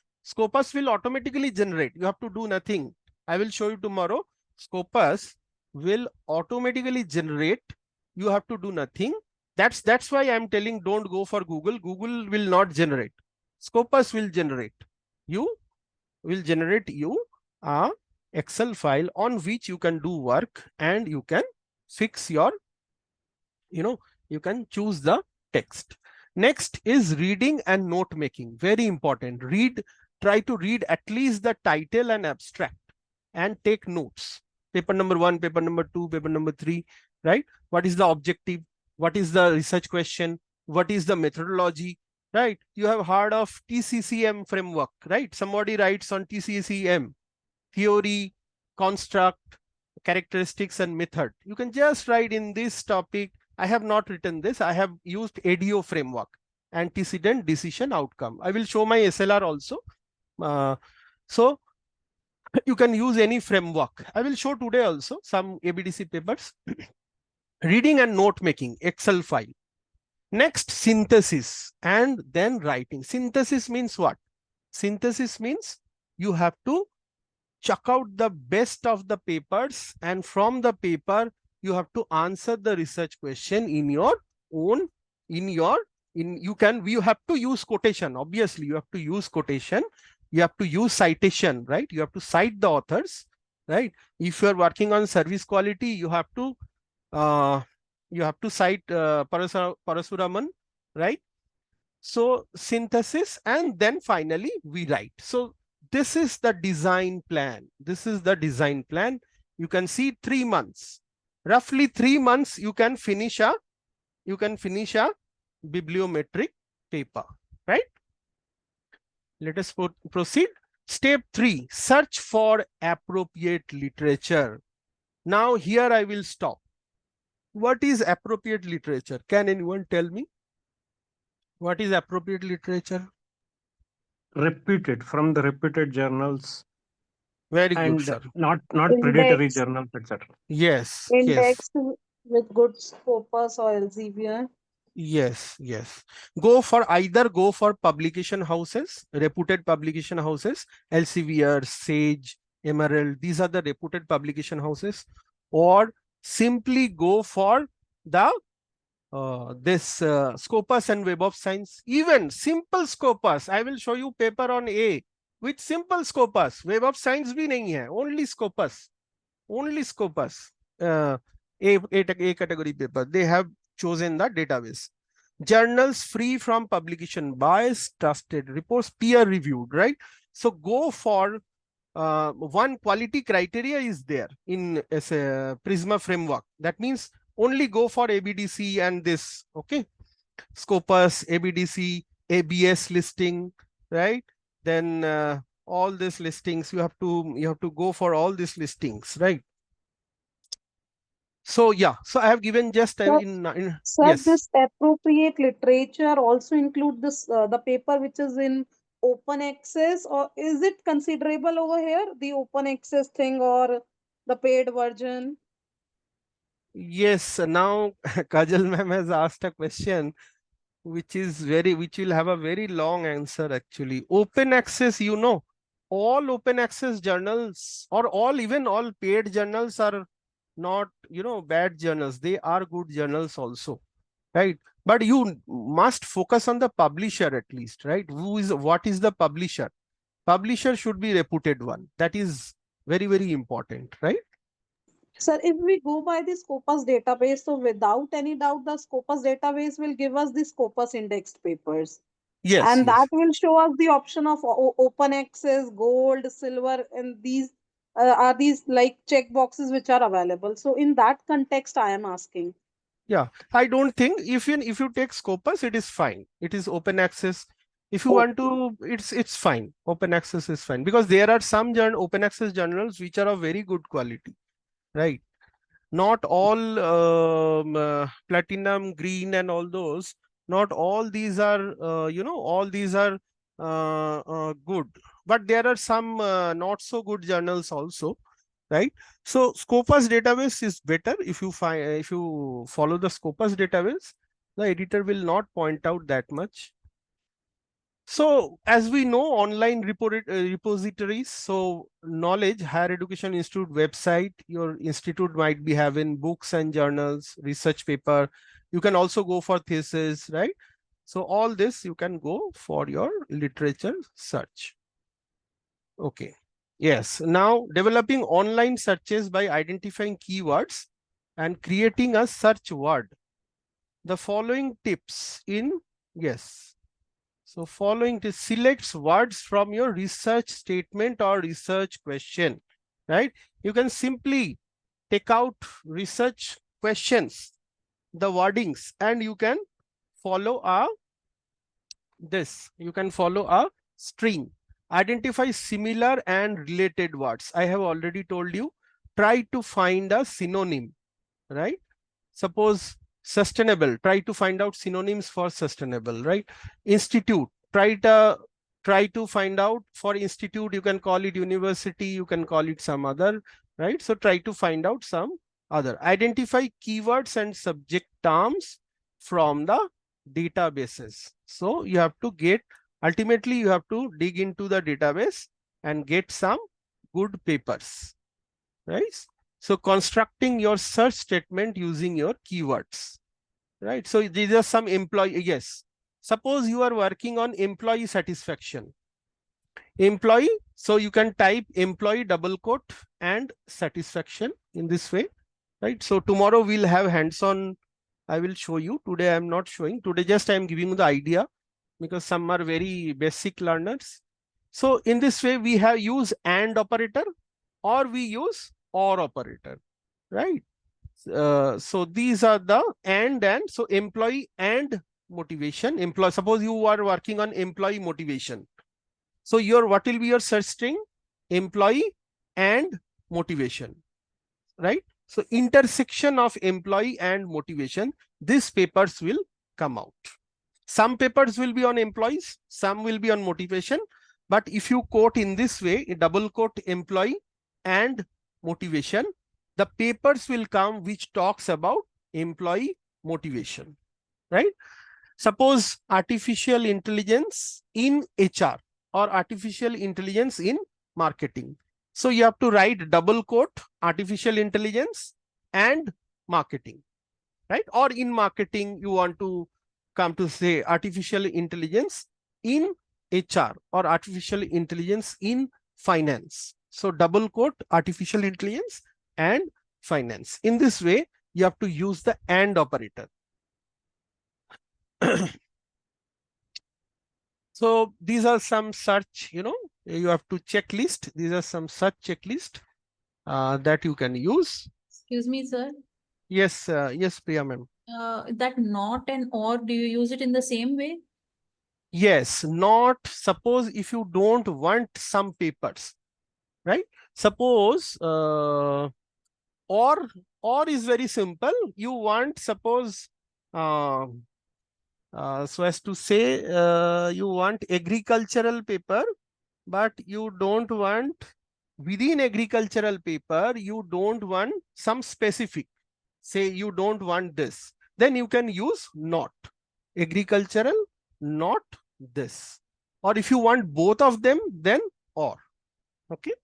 will automatically generate. You have to do nothing. I will show you tomorrow. Scopus will automatically generate. You have to do nothing. That's why I'm telling don't go for Google. Google will not generate. Scopus will generate. You will generate you a Excel file on which you can do work, and you can fix your, you can choose the text. Next is reading and note making. Very important. Try to read at least the title and abstract and take notes. Paper number 1, paper number 2, paper number 3, right? What is the objective? What is the research question? What is the methodology, right? You have heard of TCCM framework, right? Somebody writes on TCCM, theory, construct, characteristics, and method. You can just write in this topic. I have not written this. I have used ADO framework, antecedent, decision, outcome. I will show my SLR also. So you can use any framework. I will show today also some ABDC papers. Reading and note making, Excel file. Next, synthesis, and then writing. Synthesis means what? Synthesis means you have to chuck out the best of the papers, and from the paper you have to answer the research question in your own, you have to use quotation. Obviously you have to use quotation. You have to use citation, right? You have to cite the authors, right? If you are working on service quality, you have to cite Parasuraman, right? So synthesis, and then finally we write. So this is the design plan. This is the design plan. You can see 3 months, roughly 3 months you can finish a bibliometric paper, right? Let us proceed. Step 3, search for appropriate literature. Now here I will stop. What is appropriate literature? Can anyone tell me? What is appropriate literature? Reputed, from the reputed journals. Very good, And sir. not predatory journals, etc. Yes, yes. Index with good Scopus or Elsevier. Yes, yes. Either go for publication houses, reputed publication houses, Elsevier, Sage, Emerald. These are the reputed publication houses. Or simply go for the Scopus and Web of Science. Even simple Scopus. I will show you paper on A with simple Scopus. Web of Science bhi nahi hai. Only Scopus. Only Scopus. A category paper. They have chosen the database. Journals free from publication bias, trusted reports, peer reviewed, right? So go for one quality criteria is there in Prisma framework. That means only go for ABDC and this, okay? Scopus, ABDC, ABS listing, right? Then all these listings, you have to go for all these listings, right? So yeah, so I have given just Sir, yes. This appropriate literature also include this the paper which is in open access, or is it considerable over here, the open access thing or the paid version? Yes, now Kajal ma'am has asked a question which will have a very long answer actually. Open access, all open access journals or even all paid journals are not, bad journals. They are good journals also, right? But you must focus on the publisher at least, right? What is the publisher? Publisher should be reputed one. That is very, very important, right? Sir, if we go by the Scopus database, so without any doubt, the Scopus database will give us the Scopus indexed papers. Yes. And yes. that will show us the option of open access, gold, silver, and these are these like check boxes which are available. So in that context, I am asking. Yeah, I don't think if you take Scopus, it is fine. It is open access. If you want to, it's fine. Open access is fine because there are some open access journals which are of very good quality, right? Not all platinum, green, and all those. Not all these are, all these are good. But there are some not so good journals also, right? So Scopus database is better. If you follow the Scopus database, the editor will not point out that much. So as we know, online repositories, so knowledge, higher education institute website, your institute might be having books and journals, research paper. You can also go for thesis, right? So all this you can go for your literature search. Okay. Yes. Now developing online searches by identifying keywords and creating a search word. The following tips in, yes. So following to selects words from your research statement or research question, right? You can simply take out research questions, the wordings, and you can follow you can follow a string. Identify similar and related words. I have already told you, try to find a synonym, right? Suppose sustainable, try to find out synonyms for sustainable, right? Institute, try to find out for institute, you can call it university, you can call it some other, right? So try to find out some other. Identify keywords and subject terms from the databases. So you have to ultimately you have to dig into the database and get some good papers, right? So constructing your search statement using your keywords, right? So these are some employee, yes. Suppose you are working on employee satisfaction. Employee, so you can type employee double quote and satisfaction in this way, right? So tomorrow we'll have hands-on. I will show you. Today I am not showing. Today just I am giving you the idea because some are very basic learners. So in this way we have used and operator or we use or operator, right? So these are the and so employee and motivation. Employee, suppose you are working on employee motivation. So what will be your search string? Employee and motivation, right? So intersection of employee and motivation, these papers will come out. Some papers will be on employees, some will be on motivation. But if you quote in this way, double quote employee and motivation, the papers will come which talks about employee motivation, right? Suppose artificial intelligence in HR or artificial intelligence in marketing. So you have to write double quote artificial intelligence and marketing, right? Or in marketing, you want to come to say artificial intelligence in HR or artificial intelligence in finance. So double quote artificial intelligence and finance. In this way, you have to use the and operator. So these are some search, you have to checklist. These are some search checklist that you can use. Excuse me, sir. Yes, yes, Priya ma'am. That not and or, do you use it in the same way? Yes, not. Suppose if you don't want some papers, right? Suppose or is very simple. You want, suppose so as to say, you want agricultural paper, but you don't want within agricultural paper, you don't want some specific, say you don't want this, then you can use not agricultural, not this. Or if you want both of them, then or. Okay.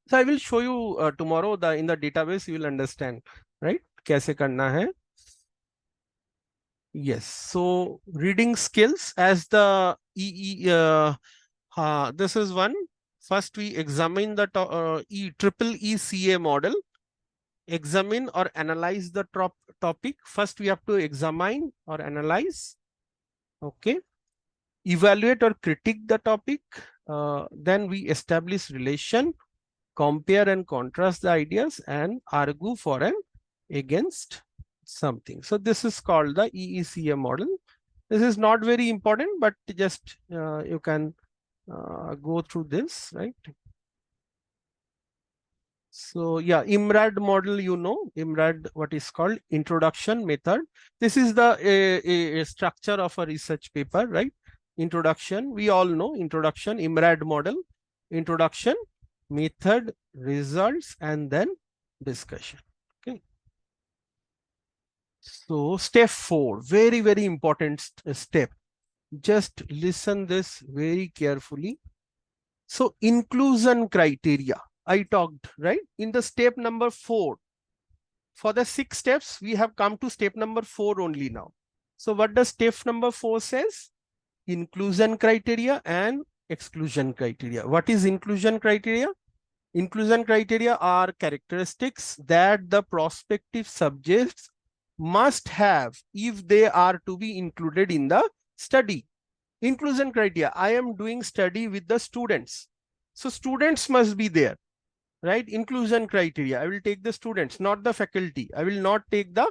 So I will show you tomorrow in the database, you will understand, right? Kaise karna hai. Yes. So reading skills as the this is one. First, we examine the EEECA model. Examine or analyze the topic. First, we have to examine or analyze. Okay. Evaluate or critique the topic. Then we establish relation, compare and contrast the ideas, and argue for and against something. So this is called the EECA model. This is not very important, but just you can go through this, right? So yeah, IMRAD model, IMRAD, what is called introduction method. This is the a structure of a research paper, right? Introduction, we all know introduction, IMRAD model, introduction, method, results, and then discussion. Okay. So step 4, very, very important step. Just listen this very carefully. So inclusion criteria, I talked, right? In the step number 4, for the 6 steps, we have come to step number 4 only now. So what does step number 4 says? Inclusion criteria and exclusion criteria. What is inclusion criteria? Inclusion criteria are characteristics that the prospective subjects must have if they are to be included in the study. Inclusion criteria, I am doing study with the students. So students must be there, right? Inclusion criteria, I will take the students, not the faculty. I will not take the,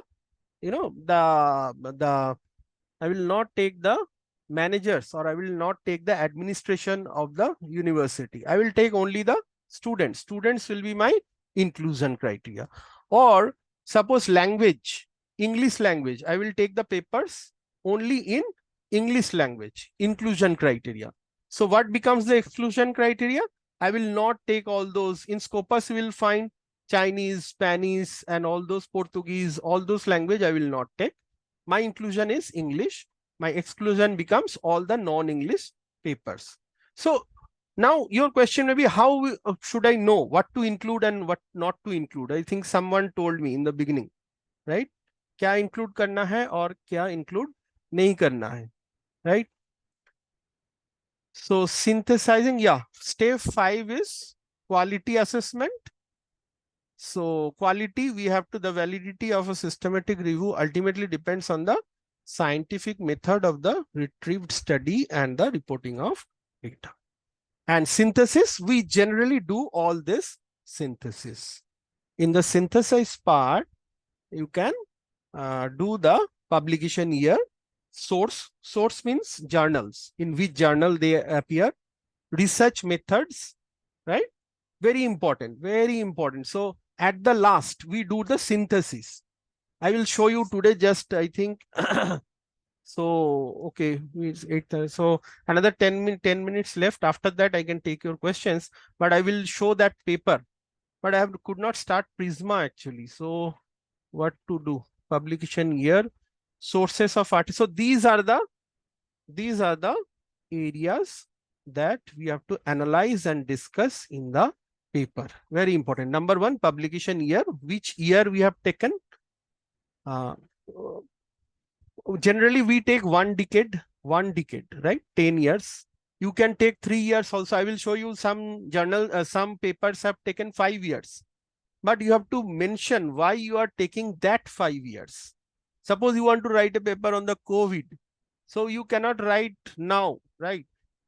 I will not take the managers, or I will not take the administration of the university. I will take only the students. Students will be my inclusion criteria. Or suppose language, English language, I will take the papers only in English language, inclusion criteria. So what becomes the exclusion criteria? I will not take all those. In Scopus, you will find Chinese, Spanish, and all those Portuguese, all those language I will not take. My inclusion is English. My exclusion becomes all the non-English papers. So now your question may be, how should I know what to include and what not to include? I think someone told me in the beginning, right? Kya include karna hai or kya include nahi karna hai, right? So synthesizing, yeah. Step 5 is quality assessment. So quality, we have to, the validity of a systematic review ultimately depends on the scientific method of the retrieved study and the reporting of data. And synthesis, we generally do all this synthesis. In the synthesis part, you can do the publication year. Source means journals, in which journal they appear. Research methods, right? Very important, very important. So at the last, we do the synthesis. I will show you today just, I think, so, okay, it's 8:30. So another 10 minutes left. After that, I can take your questions, but I will show that paper. But I could not start Prisma actually. So what to do? Publication year, sources of article. So these are the areas that we have to analyze and discuss in the paper. Very important. Number one, publication year. Which year we have taken? Generally, we take 1 decade, right? 10 years. You can take 3 years also. I will show you some some papers have taken 5 years. But you have to mention why you are taking that 5 years. Suppose you want to write a paper on the COVID. So you cannot write now, right?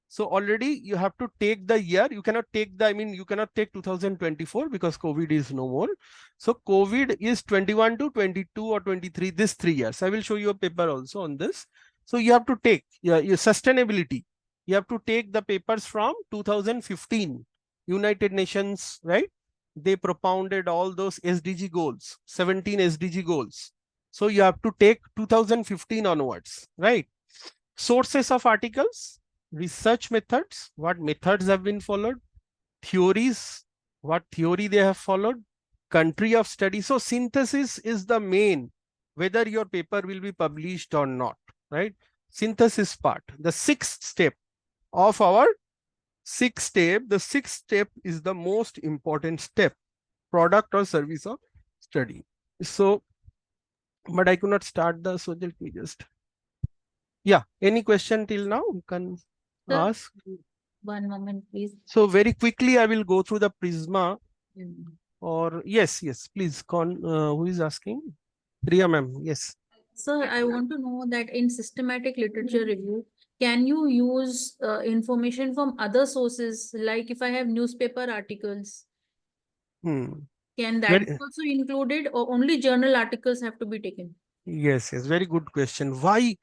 So already you have to take the year. You cannot take you cannot take 2024 because COVID is no more. So COVID is 21 to 22 or 23, this 3 years. I will show you a paper also on this. So you have to take your sustainability. You have to take the papers from 2015, United Nations, right? They propounded all those SDG goals, 17 SDG goals. So you have to take 2015 onwards, right? Sources of articles, research methods, what methods have been followed, theories, what theory they have followed, country of study. So synthesis is the main, whether your paper will be published or not, right? Synthesis part, the sixth step of our the sixth step is the most important step, product or service of study. So, but I could not start the, so let me just, yeah, any question till now you can ask. One moment, please. So very quickly, I will go through the Prisma. Or yes, please. Who is asking? Priya ma'am. Yes. Sir, I want to know that in systematic literature review, can you use information from other sources? Like if I have newspaper articles, can that be also included, or only journal articles have to be taken? Yes, very good question. Why?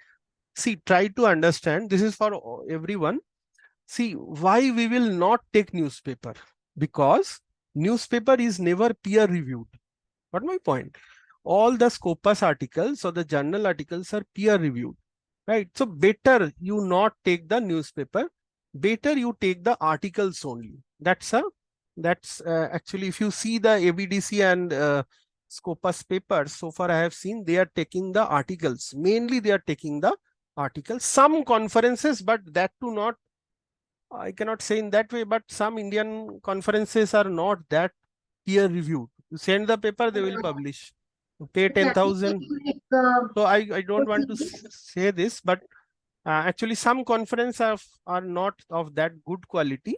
See, try to understand. This is for everyone. See, why we will not take newspaper? Because newspaper is never peer reviewed. What my point? All the Scopus articles or the journal articles are peer reviewed, right? So better you not take the newspaper. Better you take the articles only. That's actually, if you see the ABDC and Scopus papers, so far I have seen they are taking the articles. Mainly they are taking the articles. Some conferences, but that too not, I cannot say in that way, but some Indian conferences are not that peer reviewed. You send the paper, they will publish. Pay 10,000. So I don't want to say this, but actually some conferences are not of that good quality.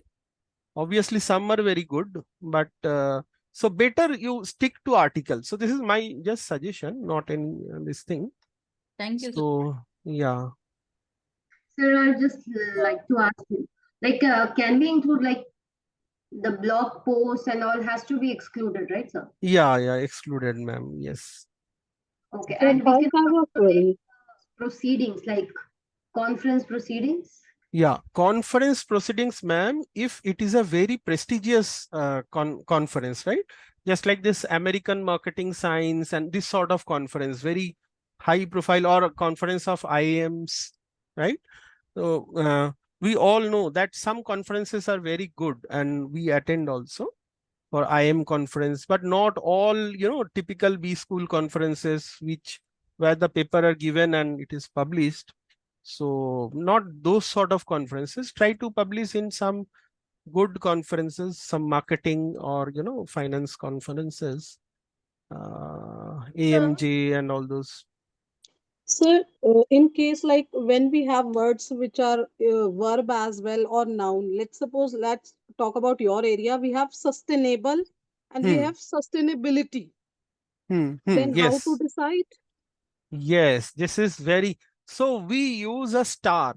Obviously some are very good, but so better you stick to articles. So this is my just suggestion, not any this thing. Thank you. So yeah. Sir, I'd just like to ask you, like, can we include like the blog posts and all has to be excluded, right, sir? Yeah, excluded, ma'am. Yes. Okay, So and we I can have a query. proceedings like conference proceedings. Yeah, conference proceedings, ma'am, if it is a very prestigious conference, right? Just like this American Marketing Science and this sort of conference, very high profile, or a conference of IIMs, right? So we all know that some conferences are very good and we attend also for IIM conference, but not all, typical B school conferences where the paper are given and it is published. So not those sort of conferences. Try to publish in some good conferences, some marketing or, finance conferences, AMJ and all those. So in case like when we have words which are verb as well or noun, let's talk about your area. We have sustainable and we have sustainability. Then how to decide? Yes, this is very, so we use a star,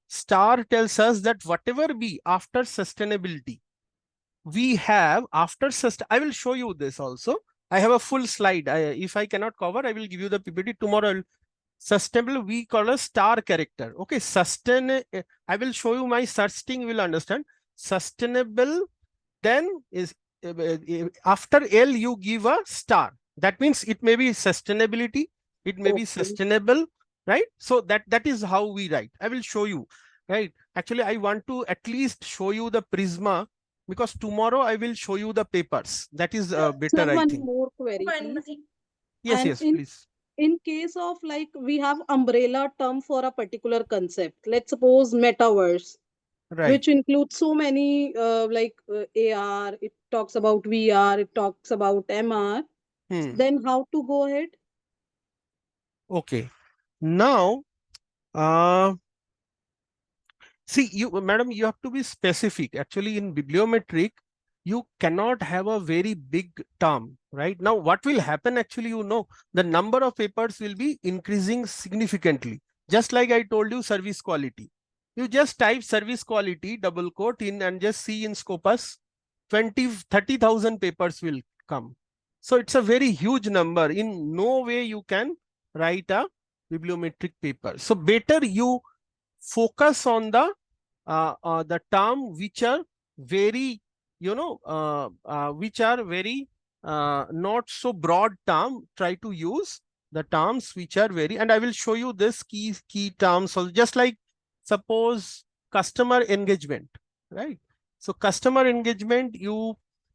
star tells us that whatever be after sustainability, we have after I will show you this also. I have a full slide. If I cannot cover, I will give you the PPT tomorrow. Sustainable, we call a star character. Okay, I will show you my search thing, you will understand. Sustainable, then is after L you give a star. That means it may be sustainability, it may be sustainable, right? So that is how we write. I will show you, right? Actually, I want to at least show you the Prisma, because tomorrow I will show you the papers. That is better, Sir, I one think. more query, please. Yes, And yes, please. in case of like we have umbrella term for a particular concept, let's suppose metaverse, Right. which includes so many AR, it talks about VR, it talks about MR. Then how to go ahead? Okay. Now, see, madam, you have to be specific. Actually, in bibliometric, you cannot have a very big term, right? Now, what will happen actually, the number of papers will be increasing significantly. Just like I told you, service quality. You just type service quality, double quote in, and just see in Scopus, 30,000 papers will come. So it's a very huge number. In no way you can write a bibliometric paper. So better you focus on the term which are very, which are very not so broad term. Try to use the terms which are very, and I will show you this key terms. So just like suppose customer engagement, right? So customer engagement,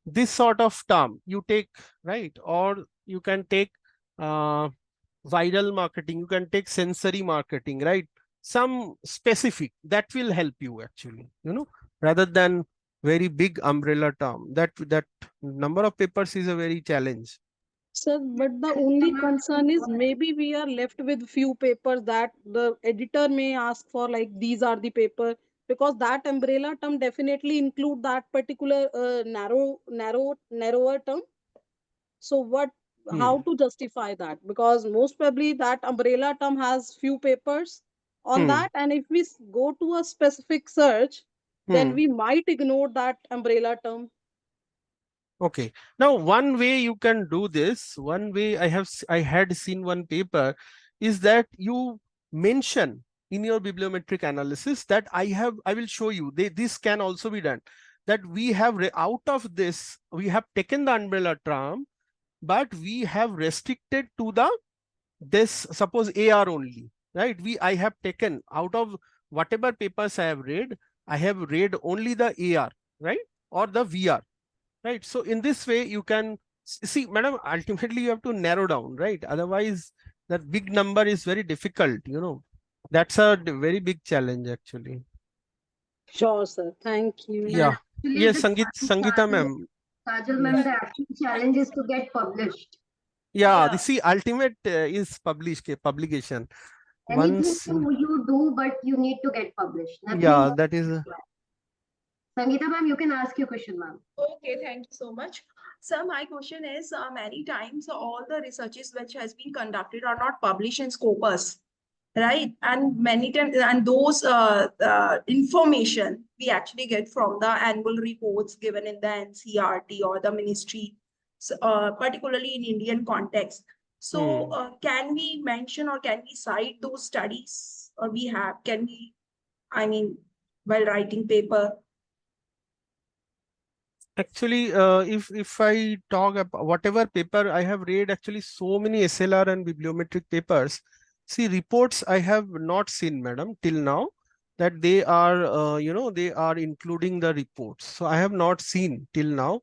this sort of term you take, right? Or you can take viral marketing, you can take sensory marketing, right? Some specific that will help you actually, rather than very big umbrella term. That number of papers is a very challenge. Sir, but the only concern is maybe we are left with few papers that the editor may ask for, like these are the paper, because that umbrella term definitely include that particular narrower term. So how to justify that? Because most probably that umbrella term has few papers on that, and if we go to a specific search, then we might ignore that umbrella term. Okay. Now, one way you can do this, one way I had seen one paper is that you mention in your bibliometric analysis that I will show you, this can also be done, that we have out of this, we have taken the umbrella term, but we have restricted to this suppose AR only, right? I have taken out of whatever papers I have read only the AR, right? Or the VR. Right. So in this way, you can see, madam, ultimately you have to narrow down, right? Otherwise, that big number is very difficult, That's a very big challenge, actually. Sure, sir. Thank you. Yeah. Yes, Sangeeta ma'am. Kajal ma'am, the actual challenge is to get published. Yeah, the ultimate is publication. Anything you do, but you need to get published. Nothing yeah, that is. Sangeeta ma'am, you can ask your question, ma'am. Okay, thank you so much. So my question is, many times all the researches which has been conducted are not published in Scopus, right? And many times, and those information we actually get from the annual reports given in the NCRT or the ministry, particularly in Indian context. So can we mention or can we cite those studies, or while writing paper? Actually, if I talk about whatever paper I have read, actually so many SLR and bibliometric papers. See, reports I have not seen, madam, till now, that they are, they are including the reports. So I have not seen till now.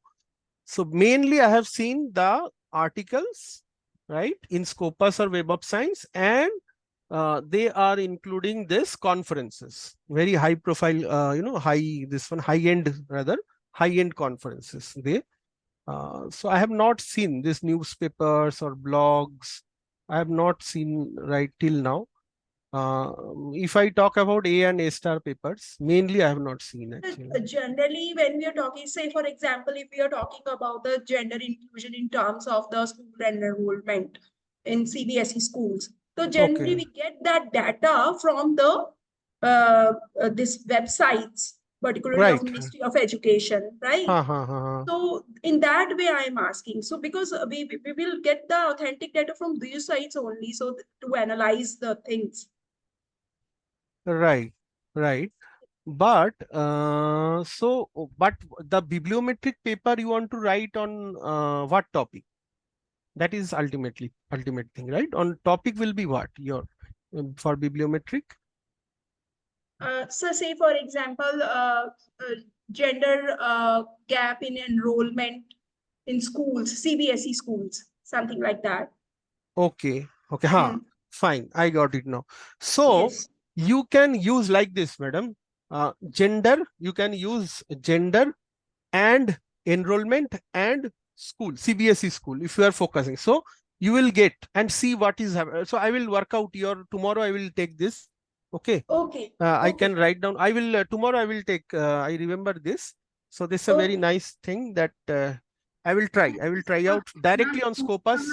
So mainly I have seen the articles, right, in Scopus or Web of Science, and they are including this conferences, very high profile, high-end conferences. So I have not seen these newspapers or blogs. I have not seen right till now. If I talk about A and A star papers, mainly I have not seen actually. Generally, when we are talking, say for example, if we are talking about the gender inclusion in terms of the school enrollment in CBSE schools, so generally we get that data from the this websites particularly of Right. Ministry of Education, right? Ha, ha, ha, ha. So in that way, I am asking. So because we will get the authentic data from these sites only, so to analyze the things. Right, right. But but the bibliometric paper you want to write on what topic? That is ultimate thing, right? On topic will be what your for bibliometric? So say for example, gender gap in enrollment in schools, CBSE schools, something like that. Okay, okay, ha, fine, I got it now. So Yes. you can use like this, madam. Gender, you can use gender and enrollment and school, CBSE school, if you are focusing. So you will get and see what is happening. So I will work out tomorrow I will take this. Okay. Okay. I can write down. I will tomorrow I will take. I remember this. So this is a very nice thing that I will try. I will try out directly on Scopus.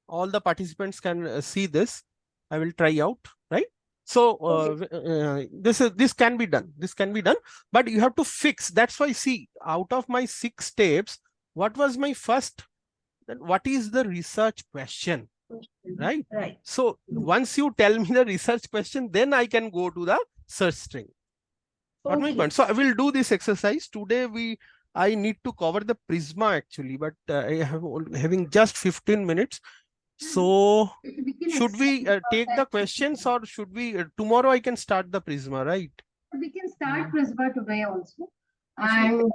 All the participants can see this. I will try out, right? So this can be done. This can be done, but you have to fix. That's why, see, out of my 6 steps, what was my first? Then what is the research question? Right? So once you tell me the research question, then I can go to the search string. Got my point? So I will do this exercise today. I need to cover the Prisma actually, but I have having just 15 minutes. So should we take the questions, or should we tomorrow I can start the Prisma, right? We can start Prisma today also, and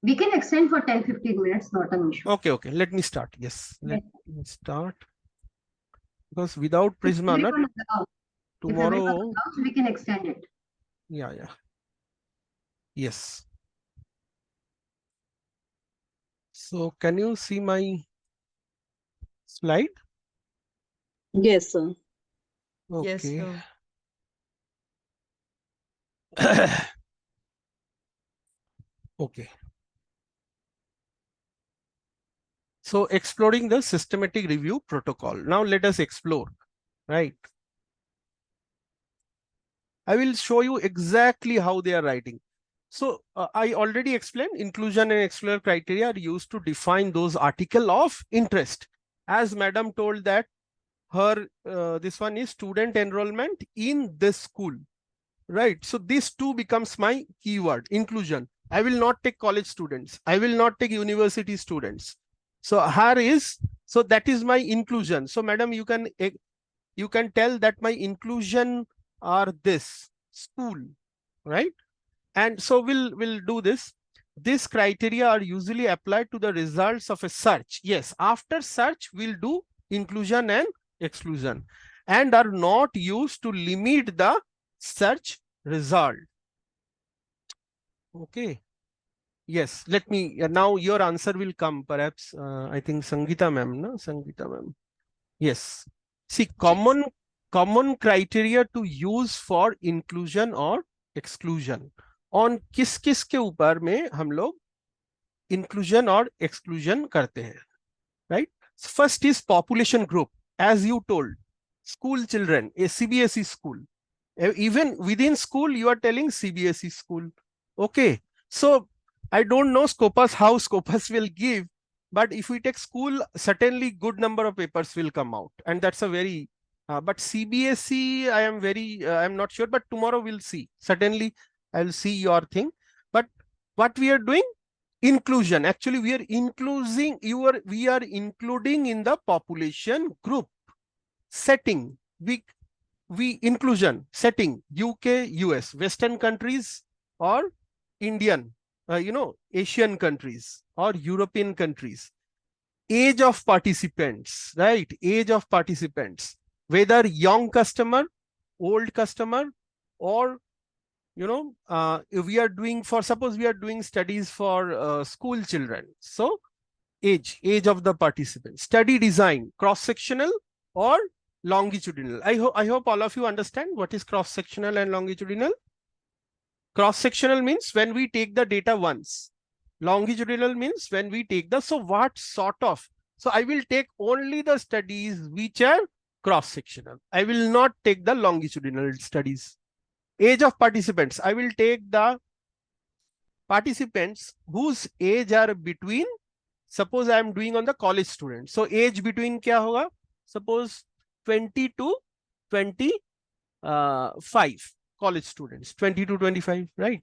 we can extend for 10-15 minutes, not an issue. Okay, okay. Let me start. Yes, let me start. Because without Prisma, tomorrow we can extend it. Yeah, yeah. Yes. So can you see my slide? Yes, sir. Okay. Yes, sir. Okay. So exploring the systematic review protocol. Now let us explore, right? I will show you exactly how they are writing. So I already explained inclusion and exclusion criteria are used to define those article of interest. As madam told that her, this one is student enrollment in this school, right? So this two becomes my keyword, inclusion. I will not take college students. I will not take university students. So her is, so that is my inclusion. So madam, you can tell that my inclusion are this school, right? And so we'll do this. These criteria are usually applied to the results of a search. Yes, after search, we'll do inclusion and exclusion, and are not used to limit the search result. Okay. Yes, let me, now your answer will come, perhaps. I think Sangeeta ma'am, no? Sangeeta ma'am. Yes. See, common criteria to use for inclusion or exclusion. On किस के ऊपर में हम लोग inclusion और exclusion करते हैं, right? First is population group, as you told, school children, a CBSE school. Even within school, you are telling CBSE school. Okay, so I don't know Scopus, how Scopus will give, but if we take school, certainly good number of papers will come out, and that's a very but CBSE, I'm not sure, but tomorrow we'll see. Certainly I'll see your thing. But what we are doing, inclusion, actually we are including in the population group setting. We inclusion setting UK, US, Western countries, or Indian, Asian countries or European countries. Age of participants, right? Age of participants, whether young customer, old customer, or if we are doing suppose we are doing studies for school children. So age of the participants, study design, cross-sectional or longitudinal. I hope all of you understand what is cross-sectional and longitudinal. Cross-sectional means when we take the data once. Longitudinal means when we take the, so what sort of, so I will take only the studies which are cross-sectional. I will not take the longitudinal studies. Age of participants. I will take the participants whose age are between, suppose I am doing on the college student. So age between kya hoga? Suppose 20 to 25 college students, 20 to 25, right?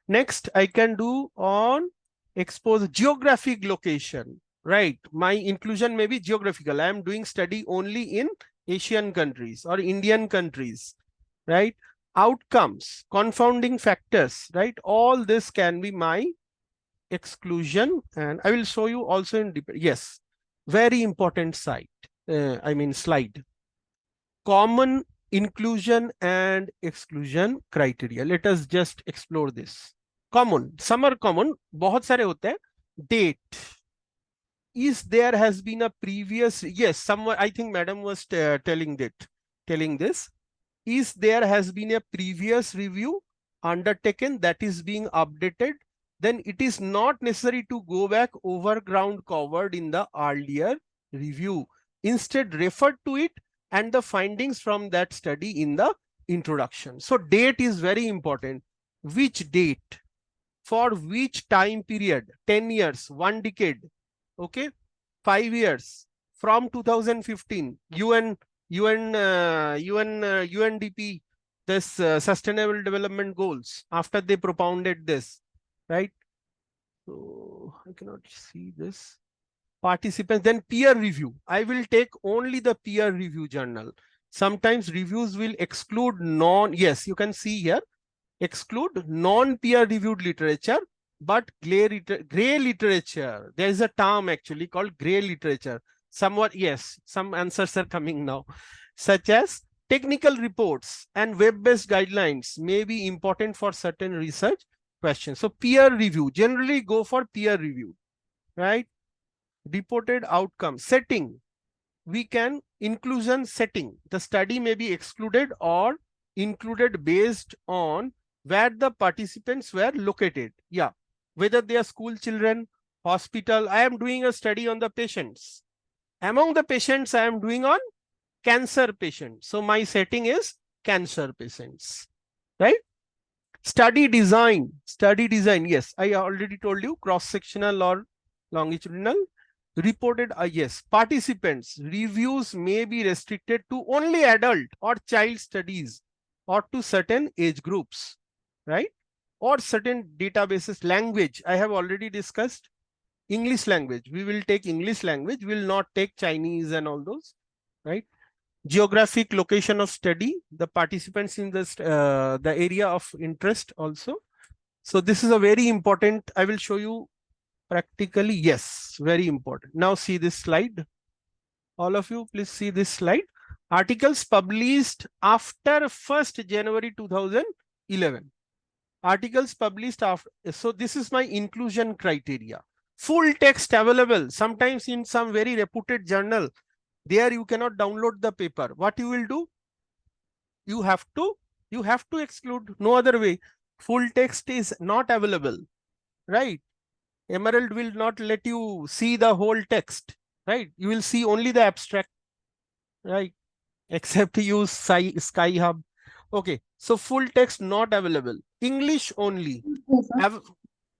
Next, I can do on expose geographic location, right? My inclusion may be geographical. I am doing study only in Asian countries or Indian countries, right? Outcomes, confounding factors, right? All this can be my exclusion, and I will show you also in yes, very important slide. Slide. Common inclusion and exclusion criteria. Let us just explore this. Common, some are common, बहुत सारे होते हैं. Date. Is there has been a previous, yes, someone, I think madam was telling this. Is there has been a previous review undertaken that is being updated, then it is not necessary to go back over ground covered in the earlier review. Instead, refer to it and the findings from that study in the introduction. So date is very important. Which date? For which time period? 10 years, 1 decade, okay, 5 years, from 2015, UNDP, this Sustainable Development Goals, after they propounded this, right? So I cannot see this. Participants, then peer review. I will take only the peer review journal. Sometimes reviews will exclude yes, you can see here, exclude non-peer reviewed literature, but gray literature. There is a term actually called gray literature. Somewhat, yes, some answers are coming now, such as technical reports and web-based guidelines may be important for certain research questions. So peer review, generally go for peer review, right? Reported outcome setting. We can inclusion setting. The study may be excluded or included based on where the participants were located. Yeah, whether they are school children, hospital. I am doing a study on the patients. Among the patients, I am doing on cancer patients. So my setting is cancer patients, right? Study design. Yes, I already told you cross-sectional or longitudinal. Reported, yes, participants. Reviews may be restricted to only adult or child studies or to certain age groups, right? Or certain databases. Language, I have already discussed. English language, we will take English language, we will not take Chinese and all those, right? Geographic location of study, the participants in this, the area of interest also. So this is a very important, I will show you practically, yes, very important. Now see this slide. All of you, please see this slide. Articles published after 1st January 2011. Articles published after, so this is my inclusion criteria. Full text available, sometimes in some very reputed journal, there you cannot download the paper. What you will do? You have to exclude, no other way. Full text is not available, right? Emerald will not let you see the whole text, right? You will see only the abstract, right? Except you use Skyhub. Okay, so full text not available. English only.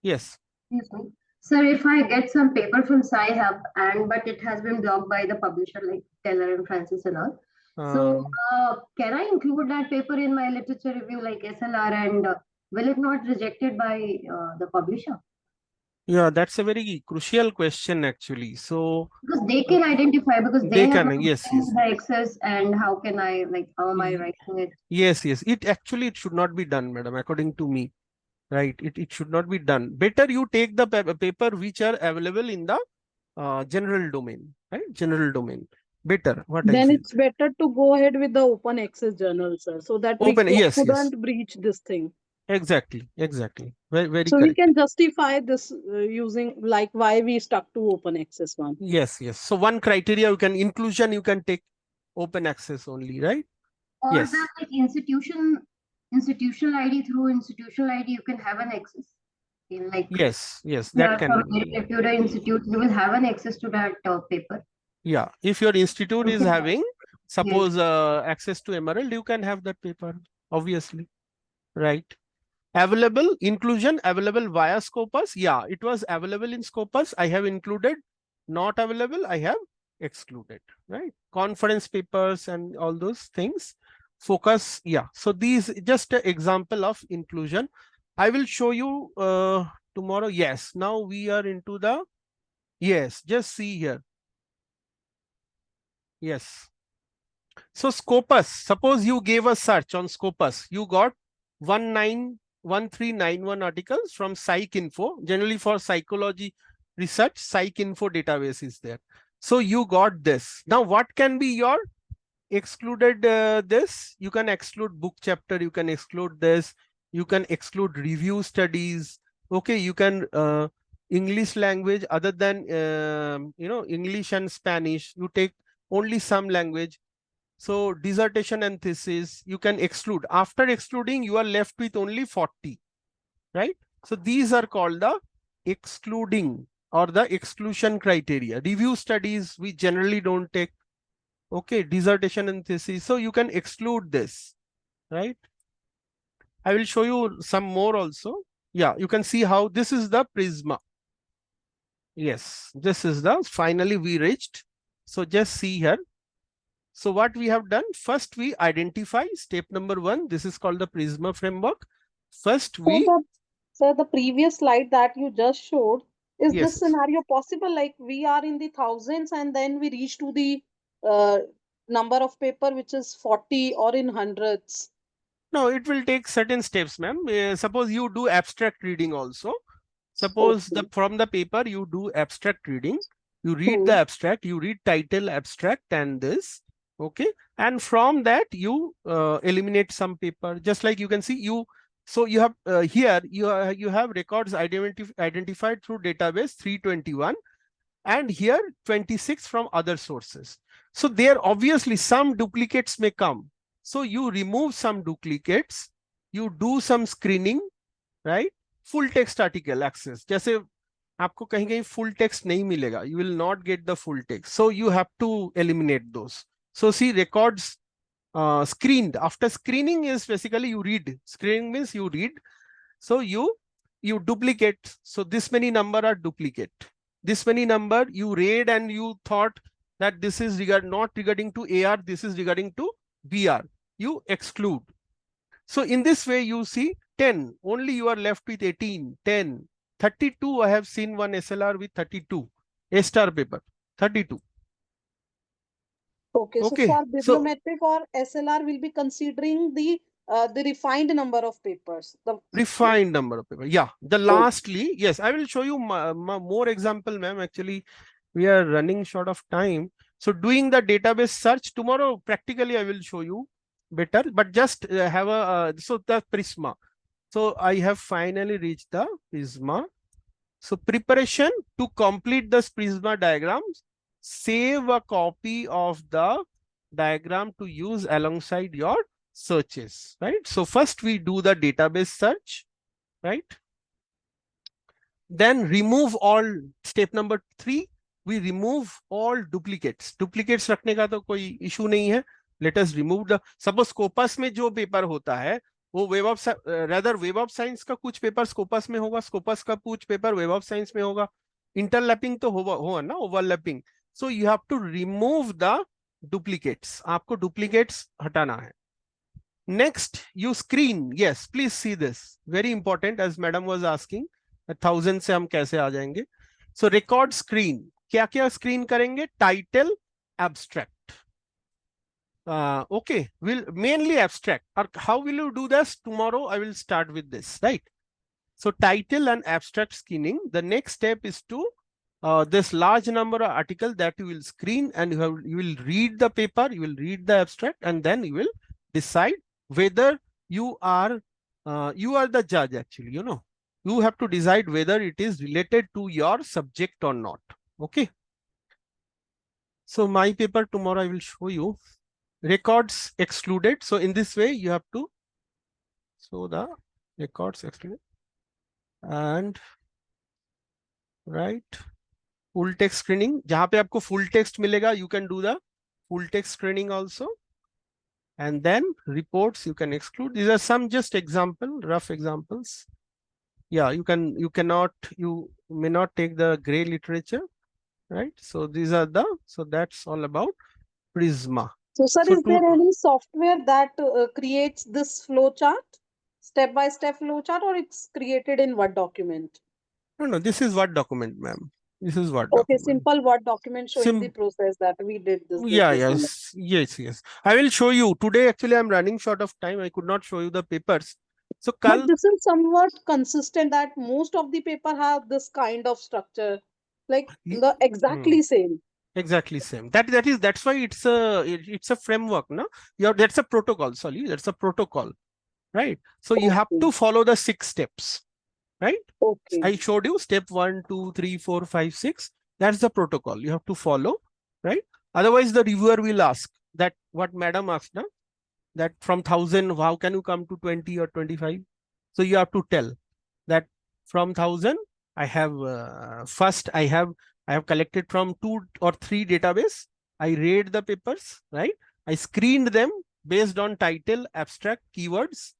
Yes. Excuse me. Sir, if I get some paper from Sci-Hub but it has been blocked by the publisher like Teller and Francis and all. So can I include that paper in my literature review like SLR and will it not rejected by the publisher? Yeah, that's a very crucial question actually. So because they can identify, because they have yes, the access, and how can I, like, how am I writing it? Yes, it actually it should not be done, madam, according to me, right? It should not be done. Better you take the paper which are available in the general domain, right? General domain. Better. What then it's better to go ahead with the open access journal, sir, so that we couldn't breach this thing. Exactly. Very so correct. We can justify this using like why we stuck to open access one. Yes. So one criteria, you can inclusion, you can take open access only, right? Or yes. The like institutional ID, through institutional ID you can have an access. Like yes, that can. If you're an institute, you will have an access to that paper. Yeah, if your institute is having, suppose access to Emerald, you can have that paper, obviously. right? Available, inclusion, available via Scopus. Yeah, it was available in Scopus. I have included. Not available, I have excluded, right? Conference papers and all those things. Focus, yeah. So these just an example of inclusion. I will show you tomorrow. Yes, now we are into the, yes, just see here. Yes. So Scopus, suppose you gave a search on Scopus, you got 1391 articles from PsycInfo. Generally for psychology research, PsycInfo database is there. So you got this. Now what can be your excluded this? You can exclude book chapter, you can exclude this, you can exclude review studies. Okay, you can English language other than English and Spanish, you take only some language. So dissertation and thesis, you can exclude. After excluding, you are left with only 40, right? So these are called the excluding or the exclusion criteria. Review studies, we generally don't take. Okay, dissertation and thesis. So you can exclude this, right? I will show you some more also. Yeah, you can see how this is the Prisma. Yes, this is the, finally we reached. So just see here. So what we have done, first we identify step number 1. This is called the Prisma framework. First we... So the previous slide that you just showed, is Yes. this scenario possible? Like we are in the thousands and then we reach to the number of paper which is 40 or in hundreds. No, it will take certain steps, ma'am. Suppose you do abstract reading also. Suppose from the paper you do abstract reading. You read the abstract, you read title, abstract and this. Okay. And from that you eliminate some paper. Just like you can see you. So you have here you have records identified through database 321 and here 26 from other sources. So there obviously some duplicates may come. So you remove some duplicates, you do some screening, right? Full text article access. जैसे आपको कहीं कहीं full text नहीं मिलेगा, you will not get the full text. So you have to eliminate those. So see records screened. After screening is basically you read. Screening means you read. So you duplicate. So this many number are duplicate. This many number you read and you thought that this is not regarding to AR, this is regarding to BR. You exclude. So in this way you see 10, only you are left with 18, 10, 32. I have seen one SLR with 32, A-star paper, 32. Okay, so for bibliometric or SLR, we'll be considering the refined number of papers. The refined number of papers. Yeah. The lastly, yes, I will show you more example, ma'am. Actually, we are running short of time. So doing the database search tomorrow, practically I will show you better, but just have a, so the Prisma. So I have finally reached the Prisma. So preparation to complete the Prisma diagrams, save a copy of the diagram to use alongside your searches, right? So first we do the database search, right? Then remove all, step number 3, we remove all duplicates. Duplicates रखने का तो कोई issue नहीं है. Let us remove the, suppose Scopus में जो paper होता है, वो Web of rather Web of Science का कुछ पेपर Scopus में होगा, Scopus का कुछ पेपर Web of Science में होगा. Interlapping तो होगा ना, overlapping. So you have to remove the duplicates. आपको duplicates हटाना है. Next, you screen. Yes, please see this. Very important, as madam was asking. 1000 से हम कैसे आ जाएंगे? So record screen. क्या क्या screen करेंगे? Title, abstract. Okay, will mainly abstract. Or how will you do this? Tomorrow I will start with this, right? So title and abstract screening. The next step is to this large number of articles that you will screen, and you will read the paper, you will read the abstract, and then you will decide whether you are the judge. Actually, you have to decide whether it is related to your subject or not. Okay. So my paper tomorrow I will show you. Records excluded. So in this way you have to show the records excluded and right full text screening. जहाँ पे आपको full text मिलेगा, you can do the full text screening also. and then reports you can exclude. These are some just rough examples. Yeah, you may not take the gray literature, right? So these are so that's all about Prisma. So, sir, So is there any software that creates this flow chart, step-by-step flow chart, or it's created in Word document? No, this is Word document, ma'am. This is Word Okay, document. simple Word document showing the process that we did this. Yes. I will show you today. Actually, I'm running short of time. I could not show you the papers. So, but this is somewhat consistent that most of the paper have this kind of structure, like the exactly same. Exactly same. That's why it's a framework, no? That's a protocol. Sorry, that's a protocol, right? So you have to follow the 6 steps, right? Okay. I showed you step 1, 2, 3, 4, 5, 6. That's the protocol you have to follow, right? Otherwise, the reviewer will ask that what madam asked, no? That from 1000, how can you come to 20 or 25? So you have to tell that from 1000, I have first I have collected from 2 or 3 database. I read the papers, right? I screened them based on title, abstract, keywords.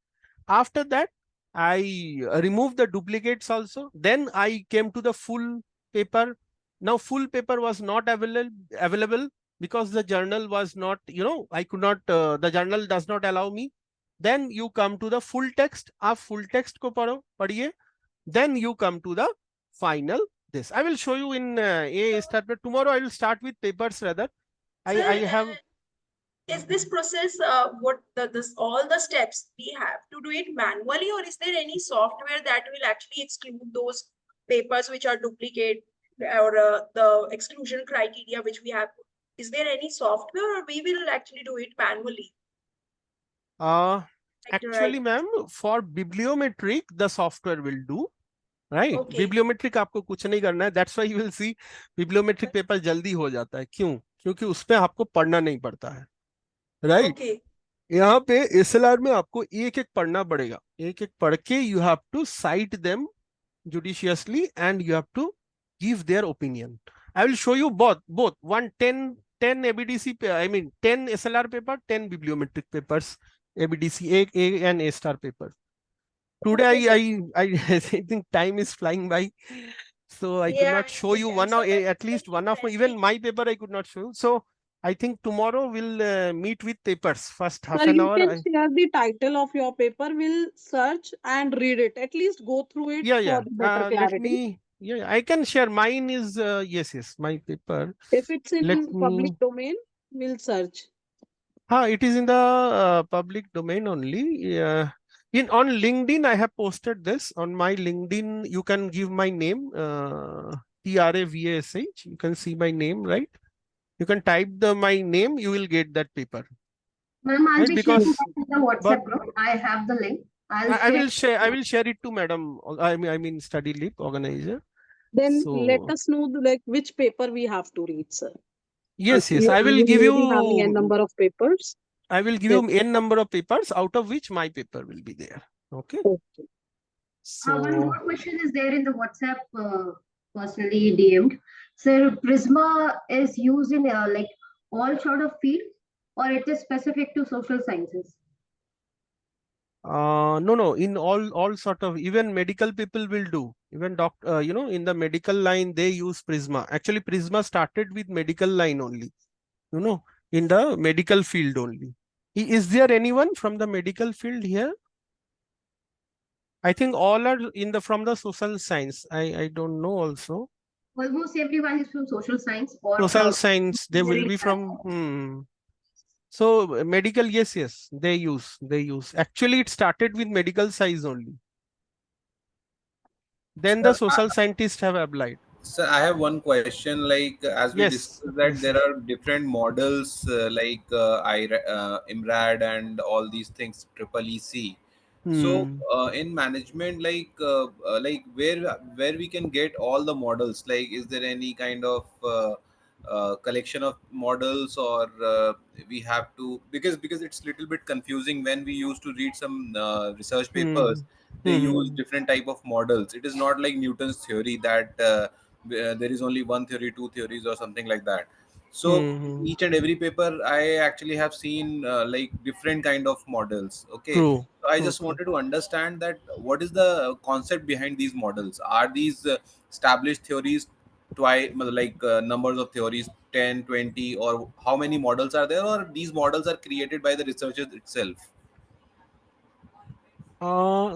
After that, I removed the duplicates also. Then I came to the full paper. Now full paper was not available because the journal was not, I could not, the journal does not allow me. Then you come to the full text. आप full text को पढ़िए. Then you come to the final this. I will show you in A start, but tomorrow I will start with papers rather. I have. Is this process all the steps we have to do it manually, or is there any software that will actually exclude those papers which are duplicate, or the exclusion criteria which we have? Is there any software, or we will actually do it manually? Actually, ma'am, for bibliometric, the software will do. Right? Bibliometric आपको कुछ नहीं करना है. That's why you will see bibliometric paper जल्दी हो जाता है. क्यों? क्योंकि उसपे आपको पढ़ना नहीं पड़ता है. Right? यहाँ पे SLR में आपको एक पढ़ना पड़ेगा. एक पढ़ के you have to cite them judiciously and you have to give their opinion. I will show you both. 10 ABDC, 10 SLR paper, 10 bibliometric papers, ABDC, A and A star paper. Today, I think time is flying by, so I could not show you at least one of even my paper I could not show you. So I think tomorrow we'll meet with papers first half an hour. You can share the title of your paper. We'll search and read it. At least go through it for the better clarity. I can share. Mine is yes, my paper. If it's in public domain, we'll search. It is in the public domain only. On LinkedIn, I have posted this. On my LinkedIn, you can give my name, Pravash. You can see my name, right? You can type my name, you will get that paper. Ma'am, I'll be sharing in the WhatsApp group. I have the link. I will share it to madam. I mean study leap organizer. Then let us know which paper we have to read, sir. Yes. I will give you having n number of papers. I will give you n number of papers, out of which my paper will be there. Okay. So one more question is there in the WhatsApp, personally DM'd. So Prisma is used in all sort of field, or it is specific to social sciences? No. In all sort of, even medical people will do. Even doctor, in the medical line they use Prisma. Actually, Prisma started with medical line only. In the medical field only. Is there anyone from the medical field here? I think all are from the social science. I don't know also. Almost everyone is from social science or social science. They will be from. So medical, yes, they use. Actually, it started with medical science only. Then the social scientists have applied. Sir, I have one question. Like as we discussed that there are different models like IMRAD and all these things, triple EC. So in management, like where we can get all the models? Like, is there any kind of collection of models, or we have to because it's little bit confusing when we used to read some research papers. They use different type of models. It is not like Newton's theory that there is only one theory, two theories, or something like that. So Hmm. each and every paper I actually have seen like different kind of models. Okay, True. so I True. just True. wanted to understand that what is the concept behind these models. Are these established theories, twice like numbers of theories, 10, 20, or how many models are there, or these models are created by the researchers itself?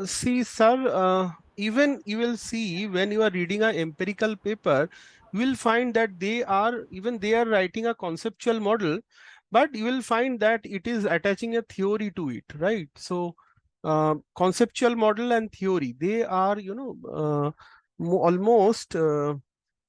See, sir, even you will see when you are reading an empirical paper, you will find that they are writing a conceptual model, but you will find that it is attaching a theory to it, right? So, conceptual model and theory, they are, almost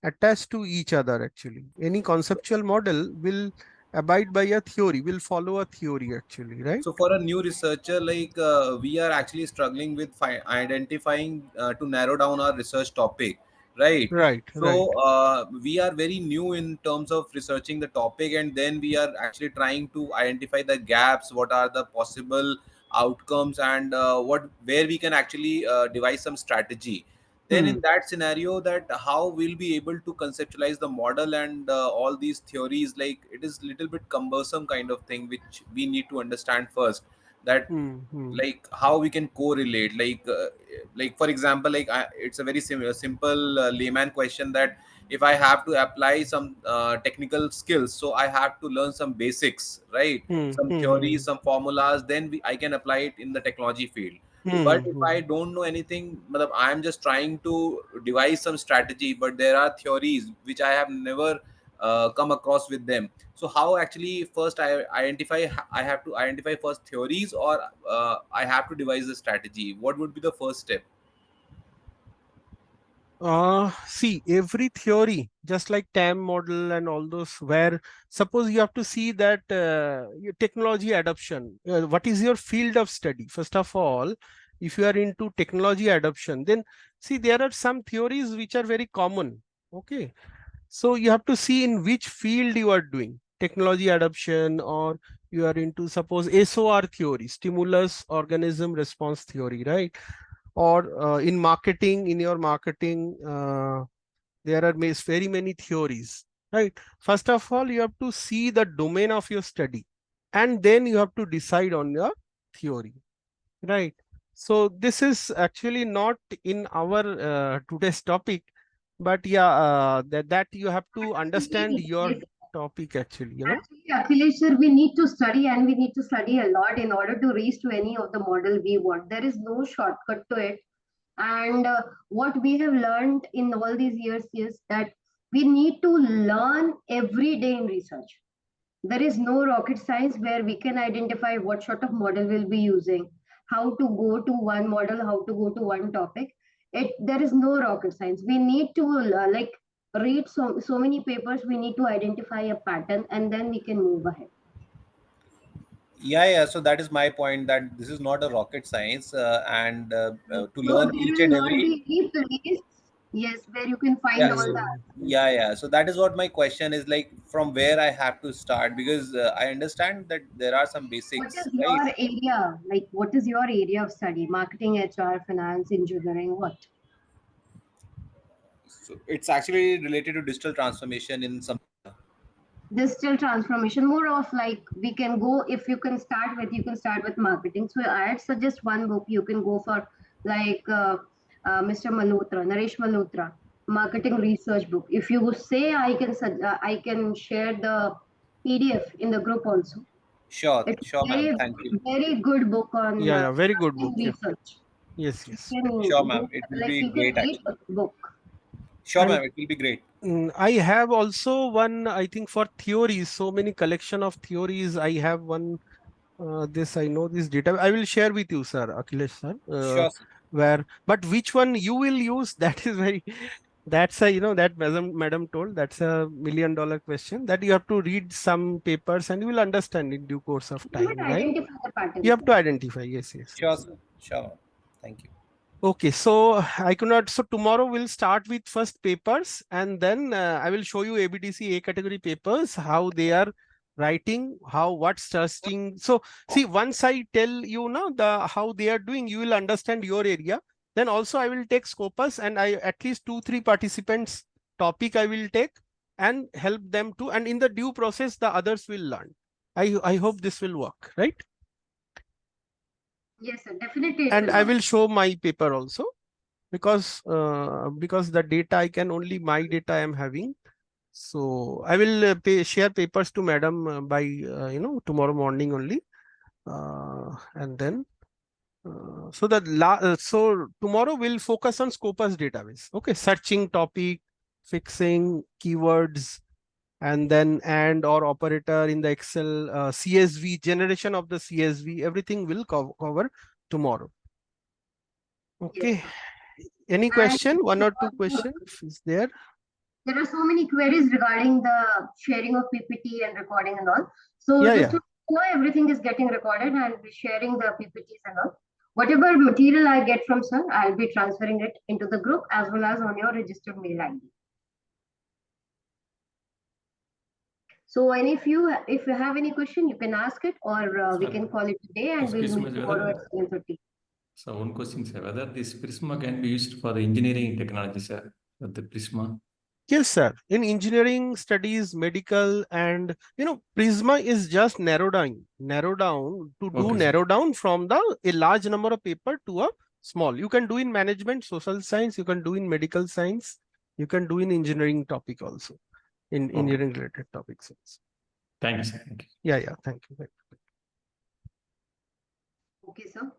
attached to each other actually. Any conceptual model will abide by a theory, will follow a theory actually, right? So for a new researcher, like we are actually struggling with identifying to narrow down our research topic, right? Right, right. So we are very new in terms of researching the topic, and then we are actually trying to identify the gaps, what are the possible outcomes, and what where we can actually devise some strategy. Then in Hmm. that scenario, that how we'll be able to conceptualize the model and all these theories, like it is little bit cumbersome kind of thing which we need to understand first, that Hmm. Hmm. like how we can correlate, like for example, like it's a very simple layman question, that if I have to apply some technical skills, so I have to learn some basics, right? Hmm. Some Hmm. theories, some formulas, then I can apply it in the technology field. But Hmm. if Hmm. I don't know anything, I am just trying to devise some strategy, but there are theories which I have never come across with them. So how actually first I have to identify first theories, or I have to devise a strategy? What would be the first step? See, every theory, just like TAM model and all those, where suppose you have to see that your technology adoption, what is your field of study? First of all, if you are into technology adoption, then see, there are some theories which are very common. Okay. So you have to see in which field you are doing technology adoption, or you are into suppose SOR theory, stimulus organism response theory, right? Or in marketing, in your marketing, there are very many theories, right? First of all, you have to see the domain of your study, and then you have to decide on your theory, right? So this is actually not in our today's topic, but yeah, that you have to understand your topic actually, Actually, Akhilesh sir, we need to study, and we need to study a lot in order to reach to any of the model we want. There is no shortcut to it. And what we have learned in all these years is that we need to learn every day in research. There is no rocket science where we can identify what sort of model we'll be using, how to go to one model, how to go to one topic. There is no rocket science. We need to like read so many papers. We need to identify a pattern, and then we can move ahead. Yeah, so that is my point, that this is not a rocket science, and to So learn there each will and not every. be any place, yes, where you can find all Yes. the answers. Yeah. So that is what my question is, like from where I have to start, because I understand that there are some What basics, is right? your area? Like, what is your area of study? Marketing, HR, finance, engineering, what? So it's actually related to digital transformation in some. Digital transformation, more of like we can go, if you can start with marketing. So I'd suggest one book you can go for, like Mr. Malhotra, Naresh Malhotra, marketing research book. If you say, I can share the PDF in the group also. Sure, It's sure, ma'am. very, Thank you. very good book on yeah, very good book. marketing Yeah. research. Yes, You yes. can Sure, go, ma'am. It will like be you can great, read actually. the book. Sure, And ma'am. It will be great. I have also one, I think for theories, so many collection of theories. I have one, this, I know this data. I will share with you, sir, Akhilesh, sir, Sure. where, but which one you will use, that is very, that's a, that madam told, that's $1 million question, that you have to read some papers and you will understand in due course of You time, might right? identify the You patterns. have to identify. Yes, yes, Sure, yes. sir. Sure, ma'am. Thank you. Okay, so I could not. So tomorrow we'll start with first papers, and then I will show you ABDC A category papers, how they are writing, how what's testing. So see, once I tell you now the how they are doing, you will understand your area. Then also I will take Scopus, and I at least 2-3 participants topic I will take. and help them to, and in the due process, the others will learn. I hope this will work, right? Yes, sir, definitely. And I will show my paper also, because the data my data I am having. So I will share papers to madam by tomorrow morning only, and then so tomorrow we'll focus on Scopus database. Okay, searching topic, fixing keywords, and then and or operator in the Excel, CSV, generation of the CSV, everything will cover tomorrow. Okay. Yes, Any question? One or two questions is there? There are so many queries regarding the sharing of PPT and recording and all. So Yeah, just to know, everything is getting recorded and we're sharing the PPTs and all. Whatever material I get from sir, I'll be transferring it into the group as well as on your registered mail ID. So, and if you have any question, you can ask it, or we can call it today, and we'll meet tomorrow at 7:30. So one question, sir, whether this Prisma can be used for the engineering technology, sir, the Prisma? Yes, sir. In engineering studies, medical, and Prisma is just narrow down from a large number of paper to a small. You can do in management, social science, you can do in medical science, you can do in engineering topic also, in engineering related topics. Thank you, sir. Thank you. Yeah, thank you. Okay, sir.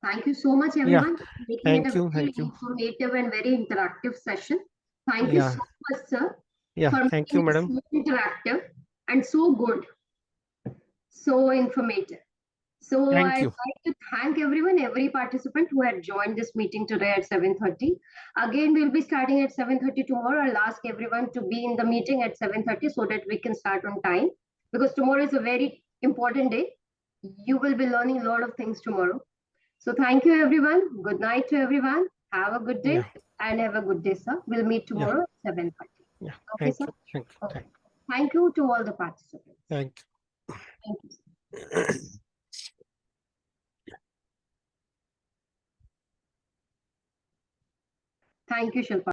Thank you so much, everyone, for making it a very informative and very interactive session. Thank you so much, sir. Yeah, thank you, madam. So interactive and so good, so informative. So I'd like to thank everyone, every participant who had joined this meeting today at 7:30. Again, we'll be starting at 7:30 tomorrow. I'll ask everyone to be in the meeting at 7:30 so that we can start on time, because tomorrow is a very important day. You will be learning a lot of things tomorrow. So thank you, everyone. Good night to everyone. Have a good day and have a good day, sir. We'll meet tomorrow at 7:30. Yeah. Okay, sir? Thank you to all the participants. Thank you. Thank you, sir. Thank you, Shilpa.